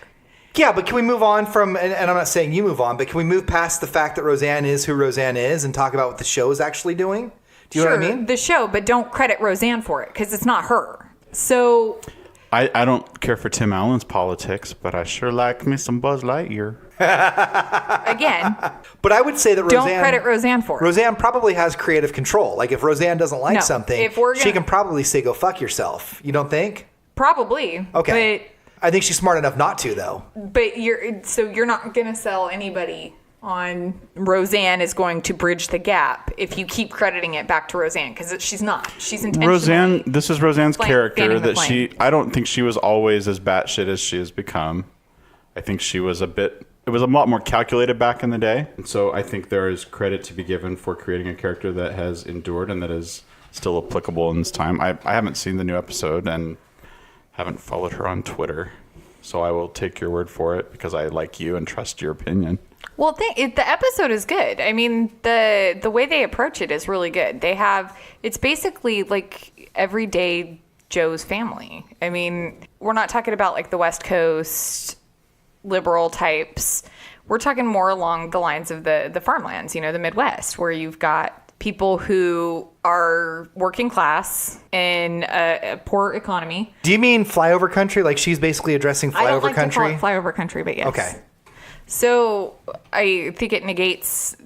Yeah, but can we move on from, and I'm not saying you move on, but can we move past the fact that Roseanne is who Roseanne is and talk about what the show is actually doing? Do you know what I mean? The show, but don't credit Roseanne for it because it's not her. So I don't care for Tim Allen's politics, but I sure like me some Buzz Lightyear. again, But I would say that don't credit Roseanne for it. Roseanne probably has creative control. Like if Roseanne doesn't like No, something, if we're she gonna- can probably say, go fuck yourself. You don't think? Probably. Okay. I think she's smart enough not to, though. But you're not going to sell anybody on Roseanne is going to bridge the gap if you keep crediting it back to Roseanne, because she's not. She's intentionally. This is Roseanne's character fanning the that flame. I don't think she was always as batshit as she has become. I think she was it was a lot more calculated back in the day. And so I think there is credit to be given for creating a character that has endured and that is still applicable in this time. I haven't seen the new episode and haven't followed her on Twitter. So I will take your word for it because I like you and trust your opinion. Well, the episode is good. I mean, the way they approach it is really good. It's basically like everyday Joe's family. I mean, we're not talking about like the West Coast liberal types. We're talking more along the lines of the farmlands, the Midwest, where you've got people who are working class in a poor economy. Do you mean flyover country? Like she's basically addressing flyover I don't like country? to call it flyover country, but yes. Okay. So I think it negates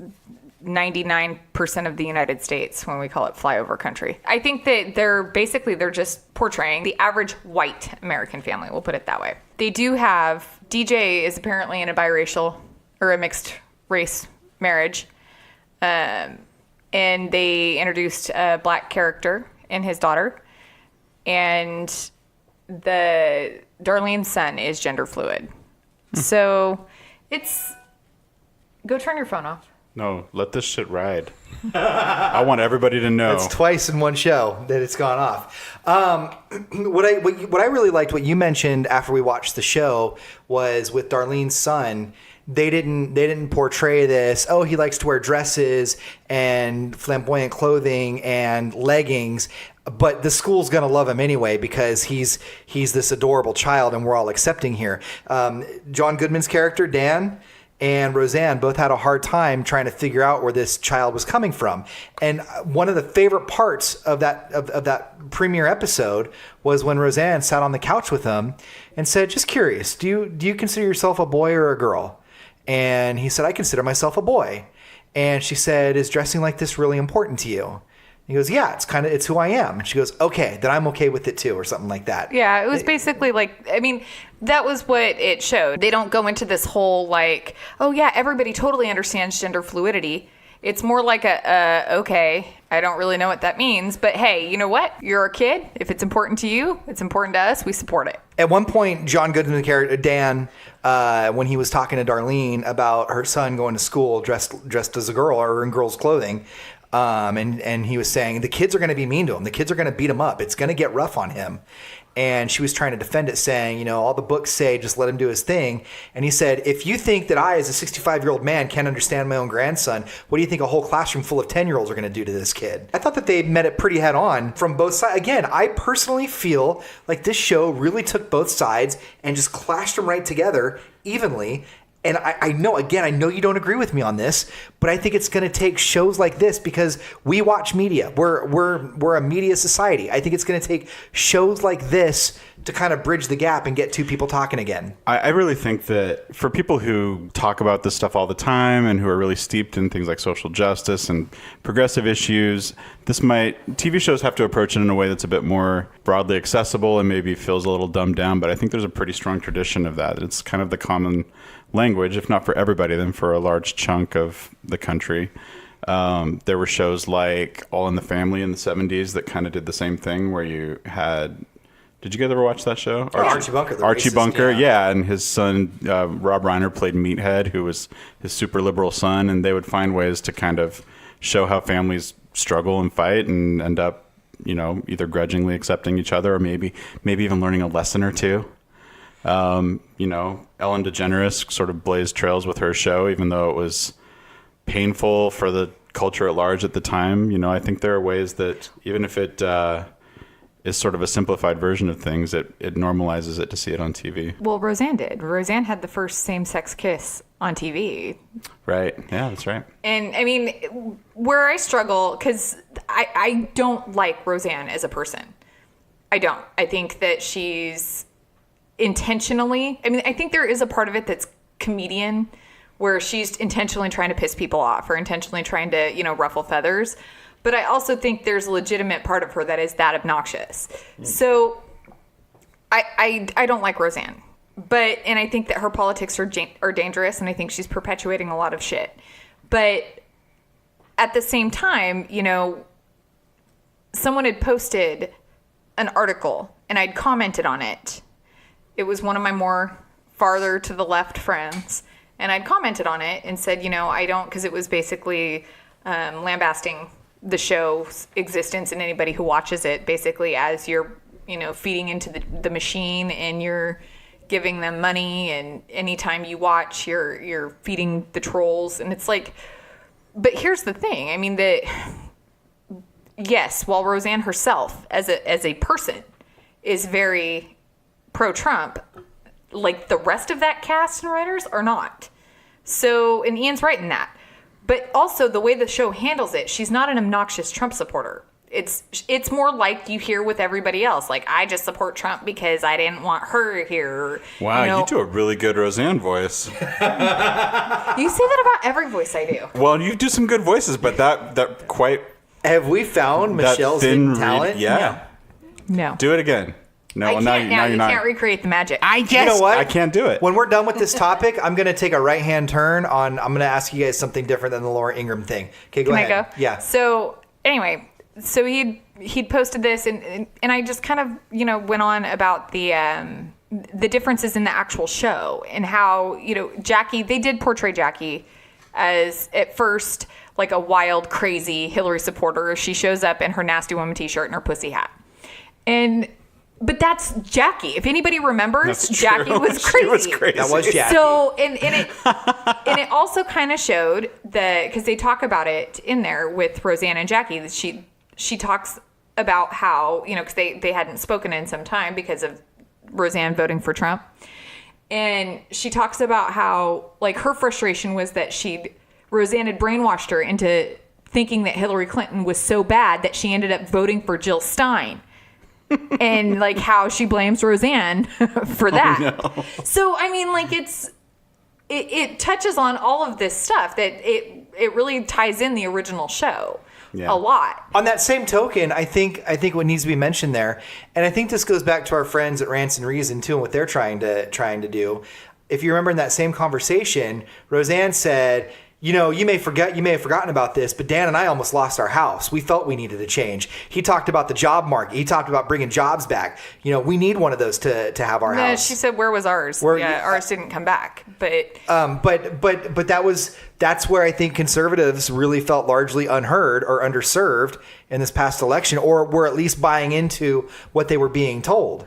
99% of the United States when we call it flyover country. I think that they're just portraying the average white American family. We'll put it that way. They do have, DJ is apparently in a biracial or a mixed race marriage. And they introduced a black character and his daughter. And the Darlene's son is gender fluid. So go turn your phone off. No, let this shit ride. I want everybody to know. It's twice in one show that it's gone off. What I really liked, what you mentioned after we watched the show, was with Darlene's son. They didn't portray this. Oh, he likes to wear dresses and flamboyant clothing and leggings, but the school's gonna love him anyway because he's this adorable child and we're all accepting here. John Goodman's character Dan and Roseanne both had a hard time trying to figure out where this child was coming from. And one of the favorite parts of that premiere episode was when Roseanne sat on the couch with him and said, "Just curious, do you consider yourself a boy or a girl?" And he said, "I consider myself a boy." And she said, "Is dressing like this really important to you?" And he goes, "Yeah, it's who I am." And she goes, "Okay, then I'm okay with it too," or something like that. Yeah, it was basically that was what it showed. They don't go into this whole oh yeah, everybody totally understands gender fluidity. It's more like okay, I don't really know what that means, but hey, you know what? You're a kid. If it's important to you, it's important to us. We support it. At one point, John Goodman's character, Dan, when he was talking to Darlene about her son going to school dressed as a girl or in girl's clothing, and he was saying, the kids are going to be mean to him. The kids are going to beat him up. It's going to get rough on him. And she was trying to defend it, saying, all the books say just let him do his thing. And he said, if you think that I, as a 65-year-old man, can't understand my own grandson, what do you think a whole classroom full of 10-year-olds are going to do to this kid? I thought that they met it pretty head on from both sides. Again, I personally feel like this show really took both sides and just clashed them right together evenly. And I know you don't agree with me on this, but I think it's going to take shows like this because we watch media. We're a media society. I think it's going to take shows like this to kind of bridge the gap and get two people talking again. I really think that for people who talk about this stuff all the time and who are really steeped in things like social justice and progressive issues, TV shows have to approach it in a way that's a bit more broadly accessible and maybe feels a little dumbed down, but I think there's a pretty strong tradition of that. It's kind of the common language, if not for everybody, then for a large chunk of the country. There were shows like All in the Family in the 70s that kind of did the same thing where you had... Did you guys ever watch that show? Archie Bunker. Archie Bunker, yeah. And his son, Rob Reiner, played Meathead, who was his super liberal son. And they would find ways to kind of show how families struggle and fight and end up, either grudgingly accepting each other or maybe even learning a lesson or two. Ellen DeGeneres sort of blazed trails with her show, even though it was painful for the culture at large at the time. I think there are ways that even if it is sort of a simplified version of things, it normalizes it to see it on TV. Well, Roseanne did. Roseanne had the first same-sex kiss on TV. Right. Yeah, that's right. And I mean, where I struggle, because I don't like Roseanne as a person. I don't. I think that she's intentionally, I mean, I think there is a part of it that's comedian, where she's intentionally trying to piss people off or intentionally trying to, ruffle feathers. But I also think there's a legitimate part of her that is that obnoxious. So I don't like Roseanne. And I think that her politics are dangerous, and I think she's perpetuating a lot of shit. But at the same time, someone had posted an article, and I'd commented on it. It was one of my more farther to the left friends. And I'd commented on it and said, I don't, because it was basically lambasting the show's existence and anybody who watches it, basically as you're, feeding into the machine and you're giving them money, and anytime you watch, you're feeding the trolls. And it's like, but here's the thing. I mean, yes, while Roseanne herself as a person is very pro-Trump, like the rest of that cast and writers are not. So, and Ian's right in that. But also the way the show handles it, she's not an obnoxious Trump supporter. It's more like you hear with everybody else. Like, I just support Trump because I didn't want her here. Wow, you do a really good Roseanne voice. You say that about every voice I do. Well, you do some good voices, but that quite... Have we found Michelle's hidden talent? Yeah. No. Do it again. No, I can't now you you're not. can't recreate the magic. You know what? I can't do it. When we're done with this topic, I'm going to take a right-hand turn I'm going to ask you guys something different than the Laura Ingraham thing. Okay, go ahead. Can I go? Yeah. So anyway, he'd posted this, and I just kind of, went on about the differences in the actual show and how, Jackie, they did portray Jackie as at first like a wild, crazy Hillary supporter. She shows up in her nasty woman t-shirt and her pussy hat. But that's Jackie. If anybody remembers, Jackie was crazy. She was crazy. That was Jackie. So, and it also kind of showed that, because they talk about it in there with Roseanne and Jackie, that she talks about how, because they hadn't spoken in some time because of Roseanne voting for Trump. And she talks about how, like, her frustration was that Roseanne had brainwashed her into thinking that Hillary Clinton was so bad that she ended up voting for Jill Stein. And like how she blames Roseanne for that. Oh, no. So, I mean, like, it touches on all of this stuff that it really ties in the original show a lot. On that same token, I think what needs to be mentioned there, and I think this goes back to our friends at Rants and Reason too, and what they're trying to do. If you remember in that same conversation, Roseanne said, you may have forgotten about this, but Dan and I almost lost our house. We felt we needed a change. He talked about the job market. He talked about bringing jobs back. We need one of those to have our house. She said, where was ours? Ours didn't come back. But that's where I think conservatives really felt largely unheard or underserved in this past election, or were at least buying into what they were being told.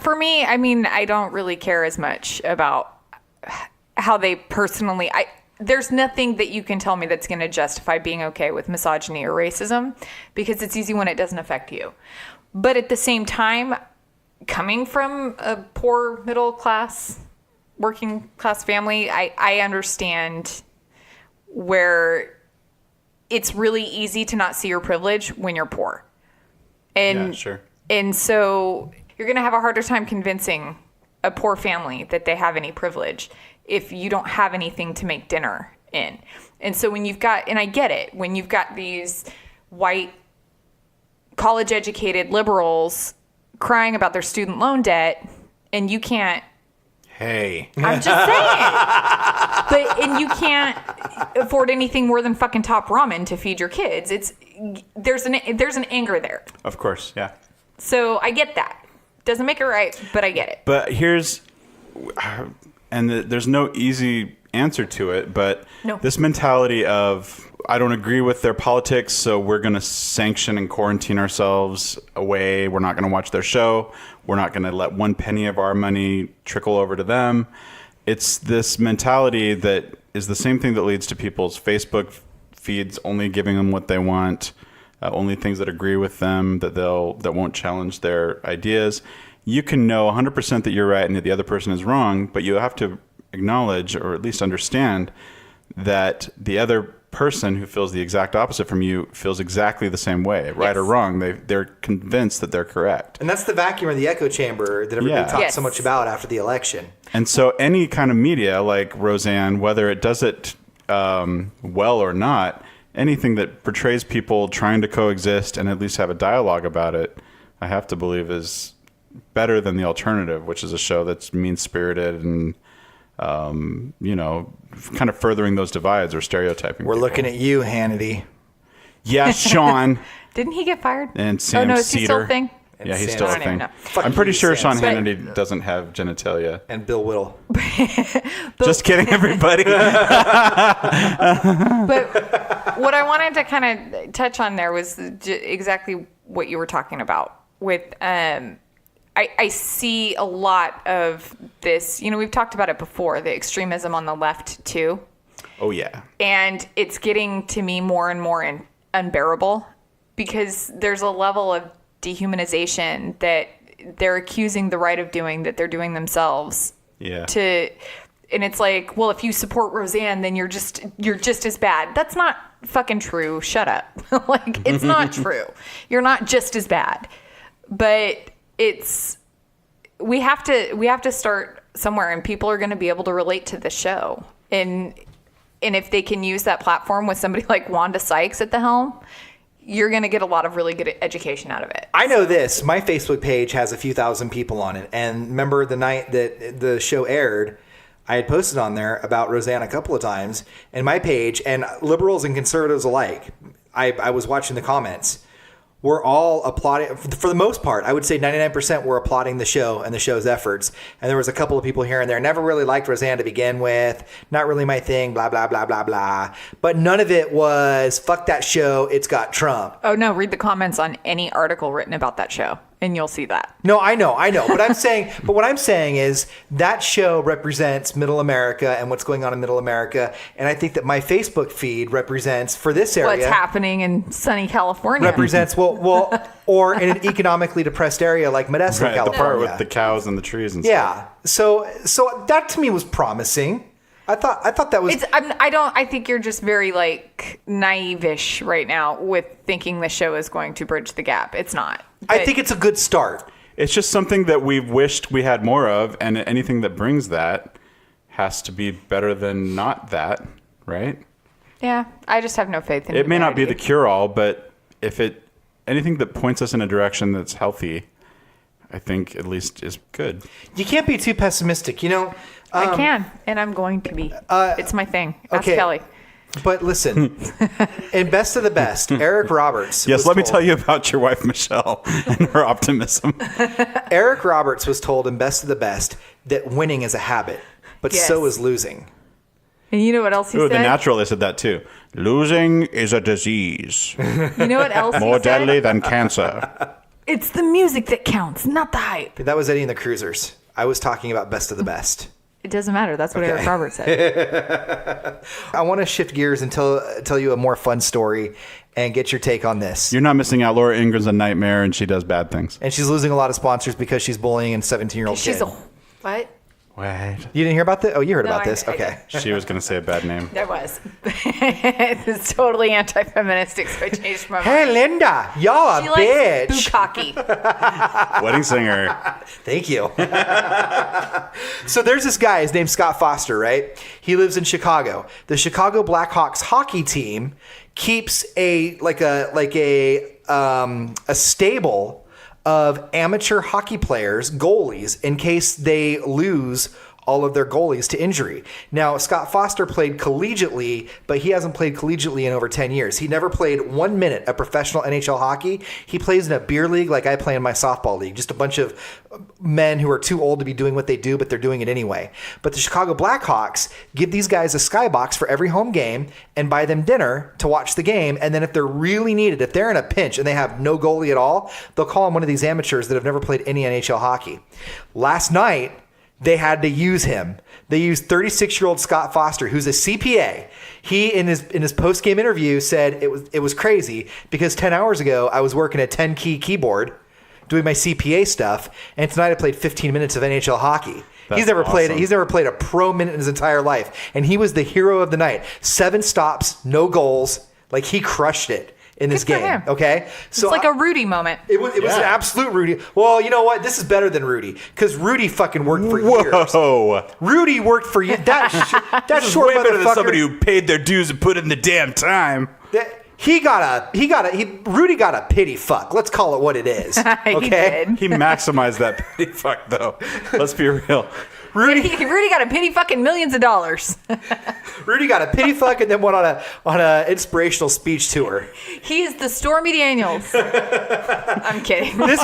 For me, I mean, I don't really care as much about how they personally... There's nothing that you can tell me that's going to justify being okay with misogyny or racism, because it's easy when it doesn't affect you. But at the same time, coming from a poor middle class, working class family, I understand where it's really easy to not see your privilege when you're poor. And, yeah, sure. And so you're going to have a harder time convincing a poor family that they have any privilege if you don't have anything to make dinner in. And so when you've got, and I get it, when you've got these white college-educated liberals crying about their student loan debt, and you can't... Hey. I'm just saying. And you can't afford anything more than fucking Top Ramen to feed your kids. There's an anger there. Of course, yeah. So I get that. Doesn't make it right, but I get it. But here's... And there's no easy answer to it, but this mentality of, I don't agree with their politics, so we're going to sanction and quarantine ourselves away. We're not going to watch their show. We're not going to let one penny of our money trickle over to them. It's this mentality that is the same thing that leads to people's Facebook feeds only giving them what they want, only things that agree with them, that won't challenge their ideas. You can know 100% that you're right and that the other person is wrong, but you have to acknowledge, or at least understand, that the other person who feels the exact opposite from you feels exactly the same way, right or wrong. They're convinced that they're correct. And that's the vacuum or the echo chamber that everybody talks so much about after the election. And so any kind of media like Roseanne, whether it does it well or not, anything that portrays people trying to coexist and at least have a dialogue about it, I have to believe is better than the alternative, which is a show that's mean-spirited and, kind of furthering those divides or stereotyping. We're looking at you, Hannity. Yeah, Sean. Didn't he get fired? And Sam is he still a Cedar. thing? Yeah, he's Sam still a Cedar. I don't thing. even know. I'm pretty sure Sean Sam Hannity doesn't have genitalia. And Bill Whittle. Just kidding, everybody. But what I wanted to kind of touch on there was exactly what you were talking about with I see a lot of this, we've talked about it before, the extremism on the left too. Oh, yeah. And it's getting to me more and more unbearable because there's a level of dehumanization that they're accusing the right of doing that they're doing themselves. Yeah. And it's like, well, if you support Roseanne, then you're just as bad. That's not fucking true. Shut up. Like, it's not true. You're not just as bad. But we have to start somewhere, and people are going to be able to relate to the show. And if they can use that platform with somebody like Wanda Sykes at the helm, you're going to get a lot of really good education out of it. I know this. My Facebook page has a few thousand people on it. And remember the night that the show aired, I had posted on there about Roseanne a couple of times. And my page, and liberals and conservatives alike, I was watching the comments. We're all applauding, for the most part, I would say 99% were applauding the show and the show's efforts. And there was a couple of people here and there, never really liked Roseanne to begin with, not really my thing, blah, blah, blah, blah, blah. But none of it was, fuck that show, it's got Trump. Oh, no, read the comments on any article written about that show, and you'll see that. No, I know. But what I'm saying is that show represents middle America and what's going on in middle America. And I think that my Facebook feed represents, for this area, what's happening in sunny California. Represents, or in an economically depressed area like Modesto, Right, the California. part with the cows and the trees and Yeah. So that to me was promising. I thought that was. I think you're just very like naive-ish right now with thinking the show is going to bridge the gap. It's not. I think it's a good start. It's just something that we've wished we had more of, and anything that brings that has to be better than not that, right? Yeah, I just have no faith in it. It may not be the cure-all, but if anything that points us in a direction that's healthy, I think at least is good. You can't be too pessimistic, I can, and I'm going to be. It's my thing. Ask Kelly. But listen, in Best of the Best, Eric Roberts. Yes, let me tell you about your wife, Michelle, and her optimism. Eric Roberts was told in Best of the Best that winning is a habit, but so is losing. And you know what else he said? The Natural, they said that too. Losing is a disease. You know what else More he said? deadly than cancer. It's the music that counts, not the hype. That was Eddie and the Cruisers. I was talking about Best of the Best. It doesn't matter. That's what Eric Roberts said. I want to shift gears and tell you a more fun story and get your take on this. You're not missing out. Laura Ingram's a nightmare, and she does bad things. And she's losing a lot of sponsors because she's bullying a 17-year-old kid. She's a what? What? You didn't hear about that? Oh, you heard about this. I Okay. She was going to say a bad name. There was. It's totally anti-feministic, so I changed my mind. Hey, Linda, y'all She a likes bitch. Bukakke. Wedding singer. Thank you. So there's this guy. His name's Scott Foster, right? He lives in Chicago. The Chicago Blackhawks hockey team keeps a stable of amateur hockey players, goalies, in case they lose all of their goalies to injury. Now, Scott Foster played collegiately, but he hasn't played collegiately in over 10 years. He never played 1 minute of professional NHL hockey. He plays in a beer league like I play in my softball league. Just a bunch of men who are too old to be doing what they do, but they're doing it anyway. But the Chicago Blackhawks give these guys a skybox for every home game and buy them dinner to watch the game. And then if they're really needed, if they're in a pinch and they have no goalie at all, they'll call in one of these amateurs that have never played any NHL hockey. Last night, they had to use him. They used 36-year-old Scott Foster, who's a CPA. He, in his post-game interview, said it was crazy because 10 hours ago, I was working a 10-key keyboard doing my CPA stuff, and tonight I played 15 minutes of NHL hockey. He's never played it. awesome. He's never played a pro minute in his entire life, and he was the hero of the night. 7 stops, no goals. Like, he crushed it in this Good for game. him. Okay, so It's like a Rudy moment. It was an absolute Rudy. Well, you know what? This is better than Rudy because Rudy fucking worked for years. Whoa. Rudy worked for years. That That's short way better than motherfucker- somebody who paid their dues and put in the damn time. Rudy got a pity fuck. Let's call it what it is. He Okay. did. He maximized that pity fuck, though. Let's be real. Rudy Rudy got a pity fucking millions of dollars. Rudy got a pity fuck and then went on a inspirational speech tour. He is the Stormy Daniels. I'm kidding. This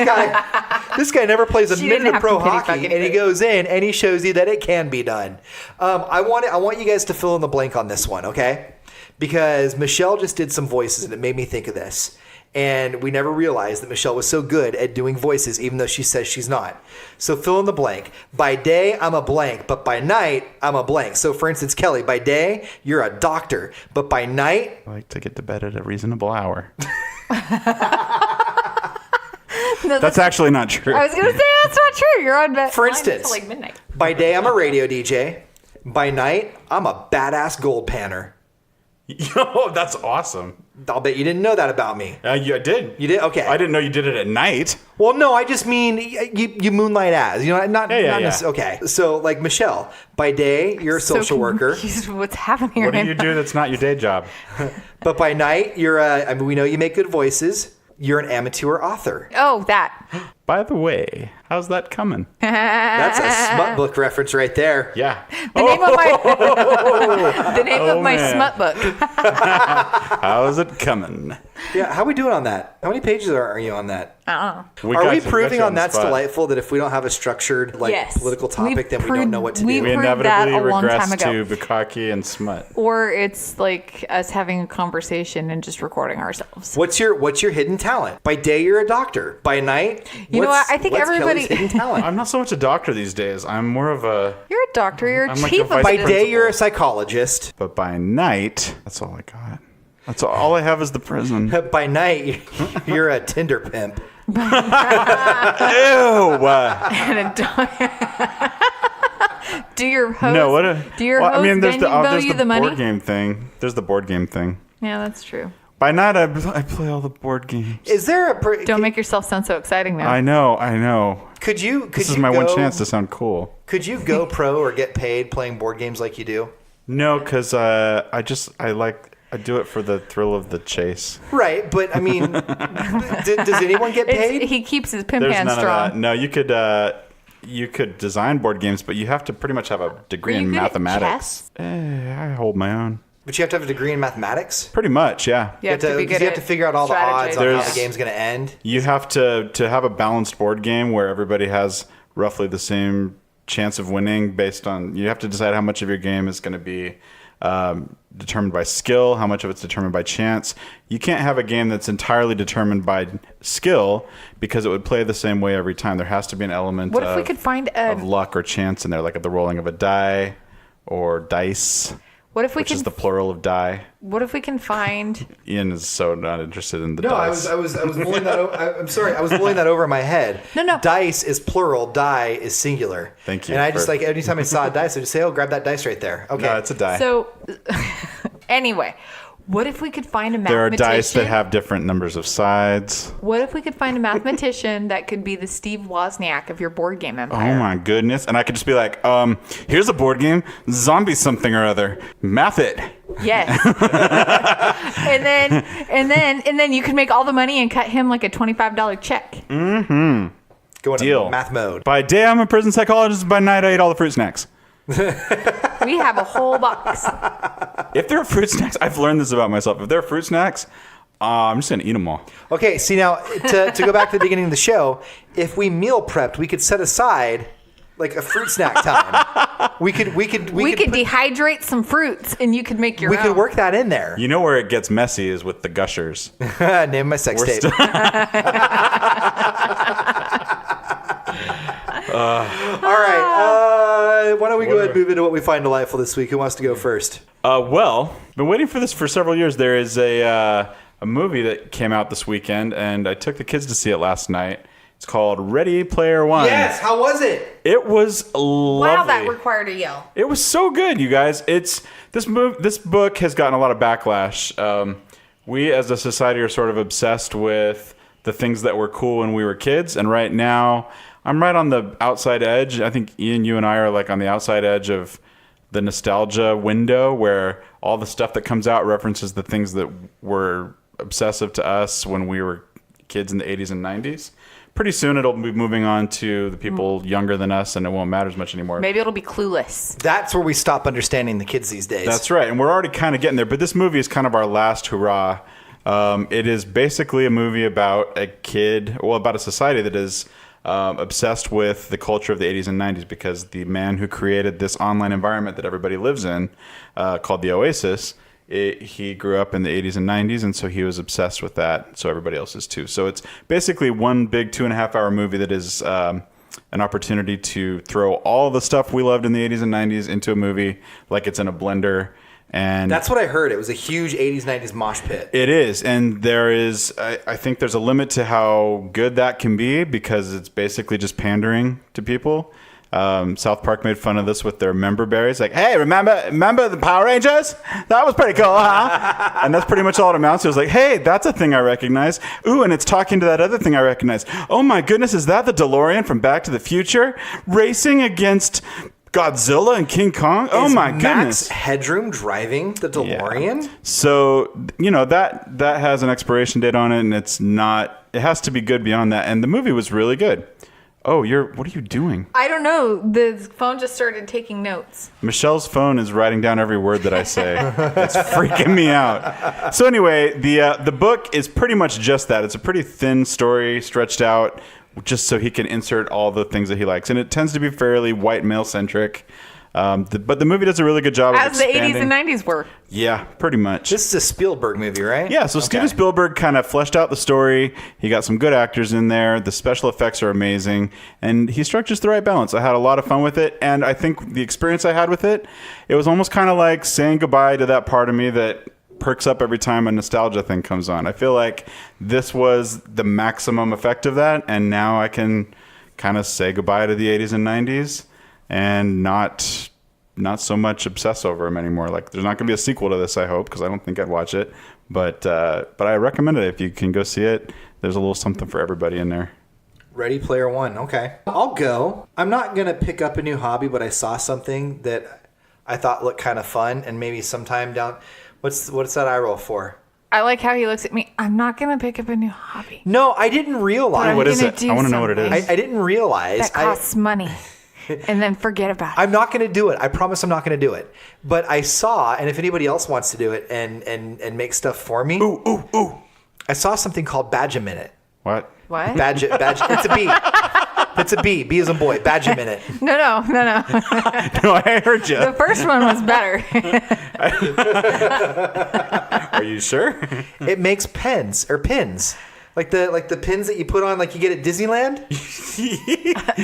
guy never plays a She didn't minute of have pro to pity hockey, fucking and he fit. goes in and he shows you that it can be done. I want you guys to fill in the blank on this one, okay? Because Michelle just did some voices and it made me think of this. And we never realized that Michelle was so good at doing voices, even though she says she's not. So fill in the blank. By day, I'm a blank, but by night, I'm a blank. So for instance, Kelly, by day, you're a doctor, but by night, I like to get to bed at a reasonable hour. No, That's actually not true. I was going to say that's not true. You're on bed. For instance, until like midnight. by day, I'm a radio DJ. By night, I'm a badass gold panner. Yo, that's awesome. I'll bet you didn't know that about me. Yeah, I did. You did? Okay. I didn't know you did it at night. Well, no, I just mean you moonlight as. You know, not Yeah. okay. So, like Michelle, by day, you're a social worker. Confused with what's happening here. What do you do that's not your day job? But by night, we know you make good voices. You're an amateur author. Oh, that. By the way, how's that coming? That's a smut book reference right there. Yeah. The name of my the name of my man. smut book. How's it coming? Yeah, how are we doing on that? How many pages are you on that? Uh-uh. Are we proving on the That's spot. Delightful that if we don't have a structured Yes. political topic, then we don't know what to we do? We proved that inevitably a long regress time ago. to Bukakke and smut. Or it's like us having a conversation and just recording ourselves. What's your hidden talent? By day, you're a doctor. By night, You know what? I think what's everybody- Kelly's hidden talent. I'm not so much a doctor these days. I'm more of a... You're a doctor. You're a I'm like chief a of vice By medicine. day, you're a psychologist. But by night, that's all I got. That's all I have is the prison. By night, you're a Tinder pimp. Ew! And a dog. Do your host? No, what a... Do your well, host there's bill you the money? board game thing. There's the board game thing. Yeah, that's true. By night, I play all the board games. Is there a... Don't make yourself sound so exciting now. I know. Could you This is my one chance to sound cool. Could you go pro or get paid playing board games like you do? No, because I do it for the thrill of the chase. Right, but I mean, does anyone get paid? He keeps his pimp There's hand none strong. of that. No, you could design board games, but you have to pretty much have a degree Are you in good at mathematics. chess? I hold my own. But you have to have a degree in mathematics? Pretty much, yeah. You have to be good you have to at figure out all the odds on how There's- the game's going to end. You have to have a balanced board game where everybody has roughly the same chance of winning based on... You have to decide how much of your game is going to be determined by skill, how much of it's determined by chance. You can't have a game that's entirely determined by skill because it would play the same way every time. There has to be an element What if we could find of luck or chance in there, like the rolling of a die or dice, What if we which can? is the plural of die. What if we can find? Ian is so not interested in the No, dice. I was mulling that. I'm sorry, I was mulling that over in my head. No. Dice is plural. Die is singular. Thank you And I just for- like anytime I saw a dice, I just say, "Oh, grab that dice right there." Okay. No, it's a die. So, anyway, what if we could find a There are mathematician? dice that have different numbers of sides. What if we could find a mathematician that could be the Steve Wozniak of your board game empire? Oh my goodness. And I could just be like, here's a board game, zombie something or other. Math it. Yes. and then you could make all the money and cut him like a $25 check. Go into Deal. math mode. By day, I'm a prison psychologist. By night, I eat all the fruit snacks. We have a whole box. If there are fruit snacks, I've learned this about myself. If there are fruit snacks, I'm just going to eat them all. Okay, see now to go back to the beginning of the show, if we meal prepped, we could set aside like a fruit snack time. We could Dehydrate some fruits and you could make your we own. could work that in there. You know where it gets messy is with the gushers. Name my sex We're tape. still- All right. Why don't we go ahead and move into what we find delightful this week? Who wants to go first? Well, been waiting for this for several years. There is a movie that came out this weekend, and I took the kids to see it last night. It's called Ready Player One. Yes, how was it? It was lovely. Wow, that required a yell. It was so good, you guys. This book has gotten a lot of backlash. We as a society are sort of obsessed with the things that were cool when we were kids, and right now I'm right on the outside edge. I think Ian, you and I are like on the outside edge of the nostalgia window where all the stuff that comes out references the things that were obsessive to us when we were kids in the 80s and 90s. Pretty soon it'll be moving on to the people younger than us, and it won't matter as much anymore. Maybe it'll be Clueless. That's where we stop understanding the kids these days. That's right, and we're already kind of getting there, but this movie is kind of our last hurrah. It is basically a movie about about a society that is obsessed with the culture of the 80s and 90s, because the man who created this online environment that everybody lives in, called the Oasis, he grew up in the 80s and 90s, and so he was obsessed with that. So everybody else is too. So it's basically one big 2.5-hour movie that is an opportunity to throw all the stuff we loved in the 80s and 90s into a movie like it's in a blender. And that's what I heard. It was a huge 80s, 90s mosh pit. It is. And there is, I think there's a limit to how good that can be, because it's basically just pandering to people. South Park made fun of this with their member berries. Like, hey, remember the Power Rangers? That was pretty cool, huh? And that's pretty much all it amounts to. It was like, hey, that's a thing I recognize. Ooh, and it's talking to that other thing I recognize. Oh my goodness, is that the DeLorean from Back to the Future? Racing against Godzilla and King Kong? Oh my goodness. Max Headroom driving the DeLorean? Yeah. So, that has an expiration date on it, and it has to be good beyond that. And the movie was really good. Oh, what are you doing? I don't know. The phone just started taking notes. Michelle's phone is writing down every word that I say. It's freaking me out. So anyway, the book is pretty much just that. It's a pretty thin story, stretched out, just so he can insert all the things that he likes. And it tends to be fairly white male-centric. But the movie does a really good job of expanding. As the 80s and 90s were. Yeah, pretty much. This is a Spielberg movie, right? Yeah, so Steven Spielberg kind of fleshed out the story. He got some good actors in there. The special effects are amazing. And he struck just the right balance. I had a lot of fun with it. And I think the experience I had with it, it was almost kind of like saying goodbye to that part of me that perks up every time a nostalgia thing comes on. I feel like this was the maximum effect of that. And now I can kind of say goodbye to the 80s and 90s. And not so much obsess over them anymore. Like, there's not going to be a sequel to this, I hope, because I don't think I'd watch it. But I recommend it if you can go see it. There's a little something for everybody in there. Ready Player One. Okay, I'll go. I'm not going to pick up a new hobby, but I saw something that I thought looked kind of fun, and maybe sometime down. What's that eye roll for? I like how he looks at me. I'm not going to pick up a new hobby. No, I didn't realize. What is it? I want to know what it is. I didn't realize. That costs money. And then forget about it. I'm not going to do it. I promise I'm not going to do it. But I saw, and if anybody else wants to do it and make stuff for me. Ooh. I saw something called Badge a Minute. What? Badge. It's a B. It's a B. B as in boy. Badge a Minute. No. No, I heard you. The first one was better. Are you sure? It makes pins. Like the pins that you put on, like you get at Disneyland.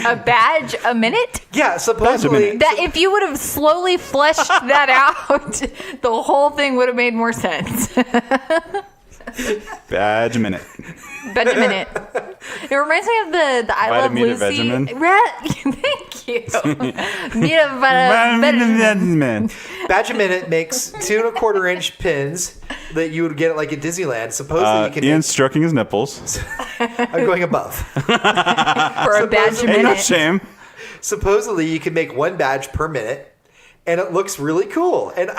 A badge a minute? Yeah, supposedly. That if you would have slowly fleshed that out, the whole thing would have made more sense. Badge a minute. Badge a minute. It reminds me of the I Love Lucy. Thank you. Badge a Minute makes 2 1/4-inch pins that you would get like at Disneyland. Supposedly you can. Ian's stroking his nipples. I'm going above. For a badge a minute. No shame. Supposedly you can make 1 badge per minute, and it looks really cool. And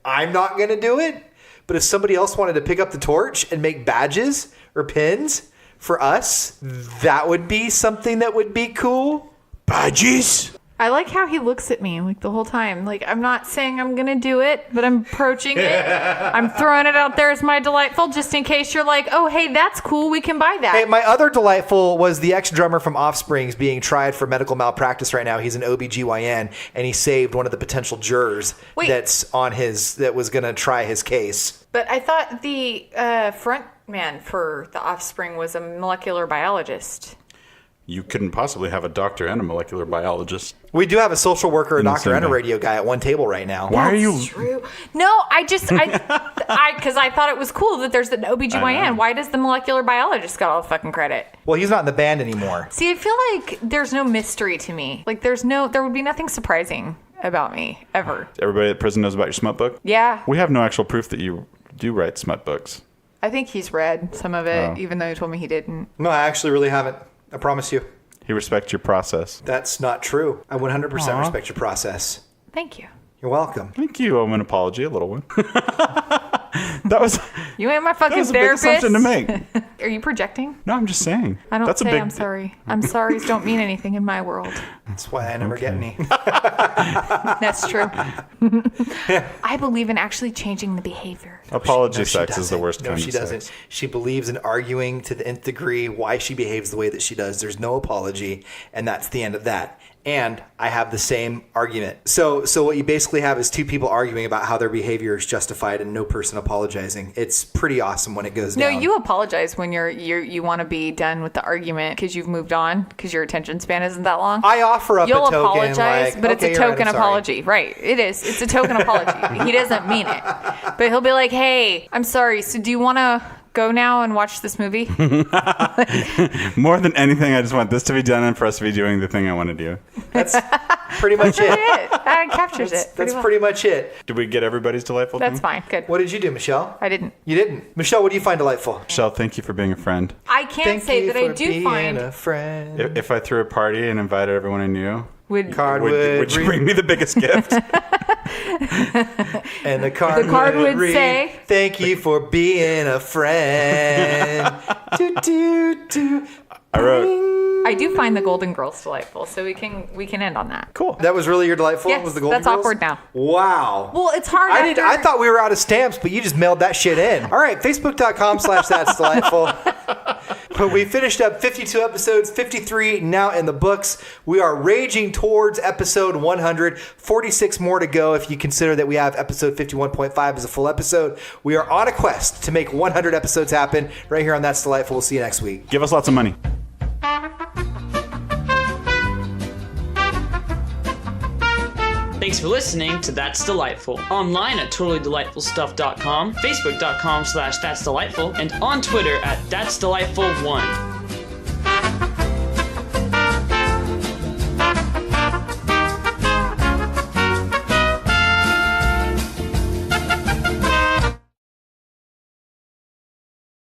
I'm not going to do it. But if somebody else wanted to pick up the torch and make badges or pins for us, that would be something that would be cool. Badges. I like how he looks at me like the whole time. Like, I'm not saying I'm going to do it, but I'm approaching it. I'm throwing it out there as my delightful just in case you're like, oh, hey, that's cool. We can buy that. Hey, my other delightful was the ex-drummer from Offspring's being tried for medical malpractice right now. He's an OBGYN, and he saved one of the potential jurors that was going to try his case. But I thought the front man for the Offspring was a molecular biologist. you couldn't possibly have a doctor and a molecular biologist. We do have a social worker, a In the doctor, same and a day. radio guy at one table right now. Why are you? True. No, because I thought it was cool that there's an OBGYN. Why does the molecular biologist got all the fucking credit? Well, he's not in the band anymore. See, I feel like there's no mystery to me. Like there would be nothing surprising about me ever. Everybody at prison knows about your smut book? Yeah. We have no actual proof that you do write smut books. I think he's read some of it, Oh. even though he told me he didn't. No, I actually really haven't. I promise you. He respects your process. That's not true. I 100% respect your process. Thank you. You're welcome. Thank you. I'm an apology, a little one. That was You ain't my fucking that was a big therapist. assumption to make. Are you projecting? No, I'm just saying. I don't That's say a big, I'm sorry. I'm sorry's don't mean anything in my world. That's why I never get any. That's true. I believe in actually changing the behavior. Apology No, she sex is the doesn't. worst No, kind she of doesn't. sex. She believes in arguing to the nth degree why she behaves the way that she does. There's no apology, and that's the end of that. And I have the same argument. So what you basically have is two people arguing about how their behavior is justified and no person apologizing. It's pretty awesome when it goes No, down. you apologize when you want to be done with the argument because you've moved on because your attention span isn't that long. I offer up You'll a token, apologize, like, but it's okay, a you're right, token I'm sorry. apology. Right. It is. It's a token apology. He doesn't mean it. But he'll be like, hey, I'm sorry. So do you want to go now and watch this movie? More than anything, I just want this to be done and for us to be doing the thing I want to do. That's pretty much it. That captures it. That's well. pretty much it. Did we get everybody's delightful That's thing? fine. Good. What did you do, Michelle? I didn't. You didn't. Michelle, what do you find delightful? Michelle, thank you for being a friend. I can't Thank say you that I for do being find a friend. If I threw a party and invited everyone I knew, would would you bring me the biggest gift? And the card, would read, say, "Thank you for being a friend." do, do, do. I wrote, I do find the Golden Girls delightful, so we can end on that. cool. That was really your delightful. Yes, was the Golden that's Girls? awkward now. Wow. Well, it's hard. I thought we were out of stamps, but you just mailed that shit in. All right, Facebook.com/That's Delightful. We finished up 52 episodes, 53 now in the books. We are raging towards episode 100. 46 more to go if you consider that we have episode 51.5 as a full episode. We are on a quest to make 100 episodes happen right here on That's Delightful. We'll see you next week. Give us lots of money. Thanks for listening to That's Delightful. Online at totallydelightfulstuff.com, facebook.com/That's Delightful, and on Twitter at That's Delightful1.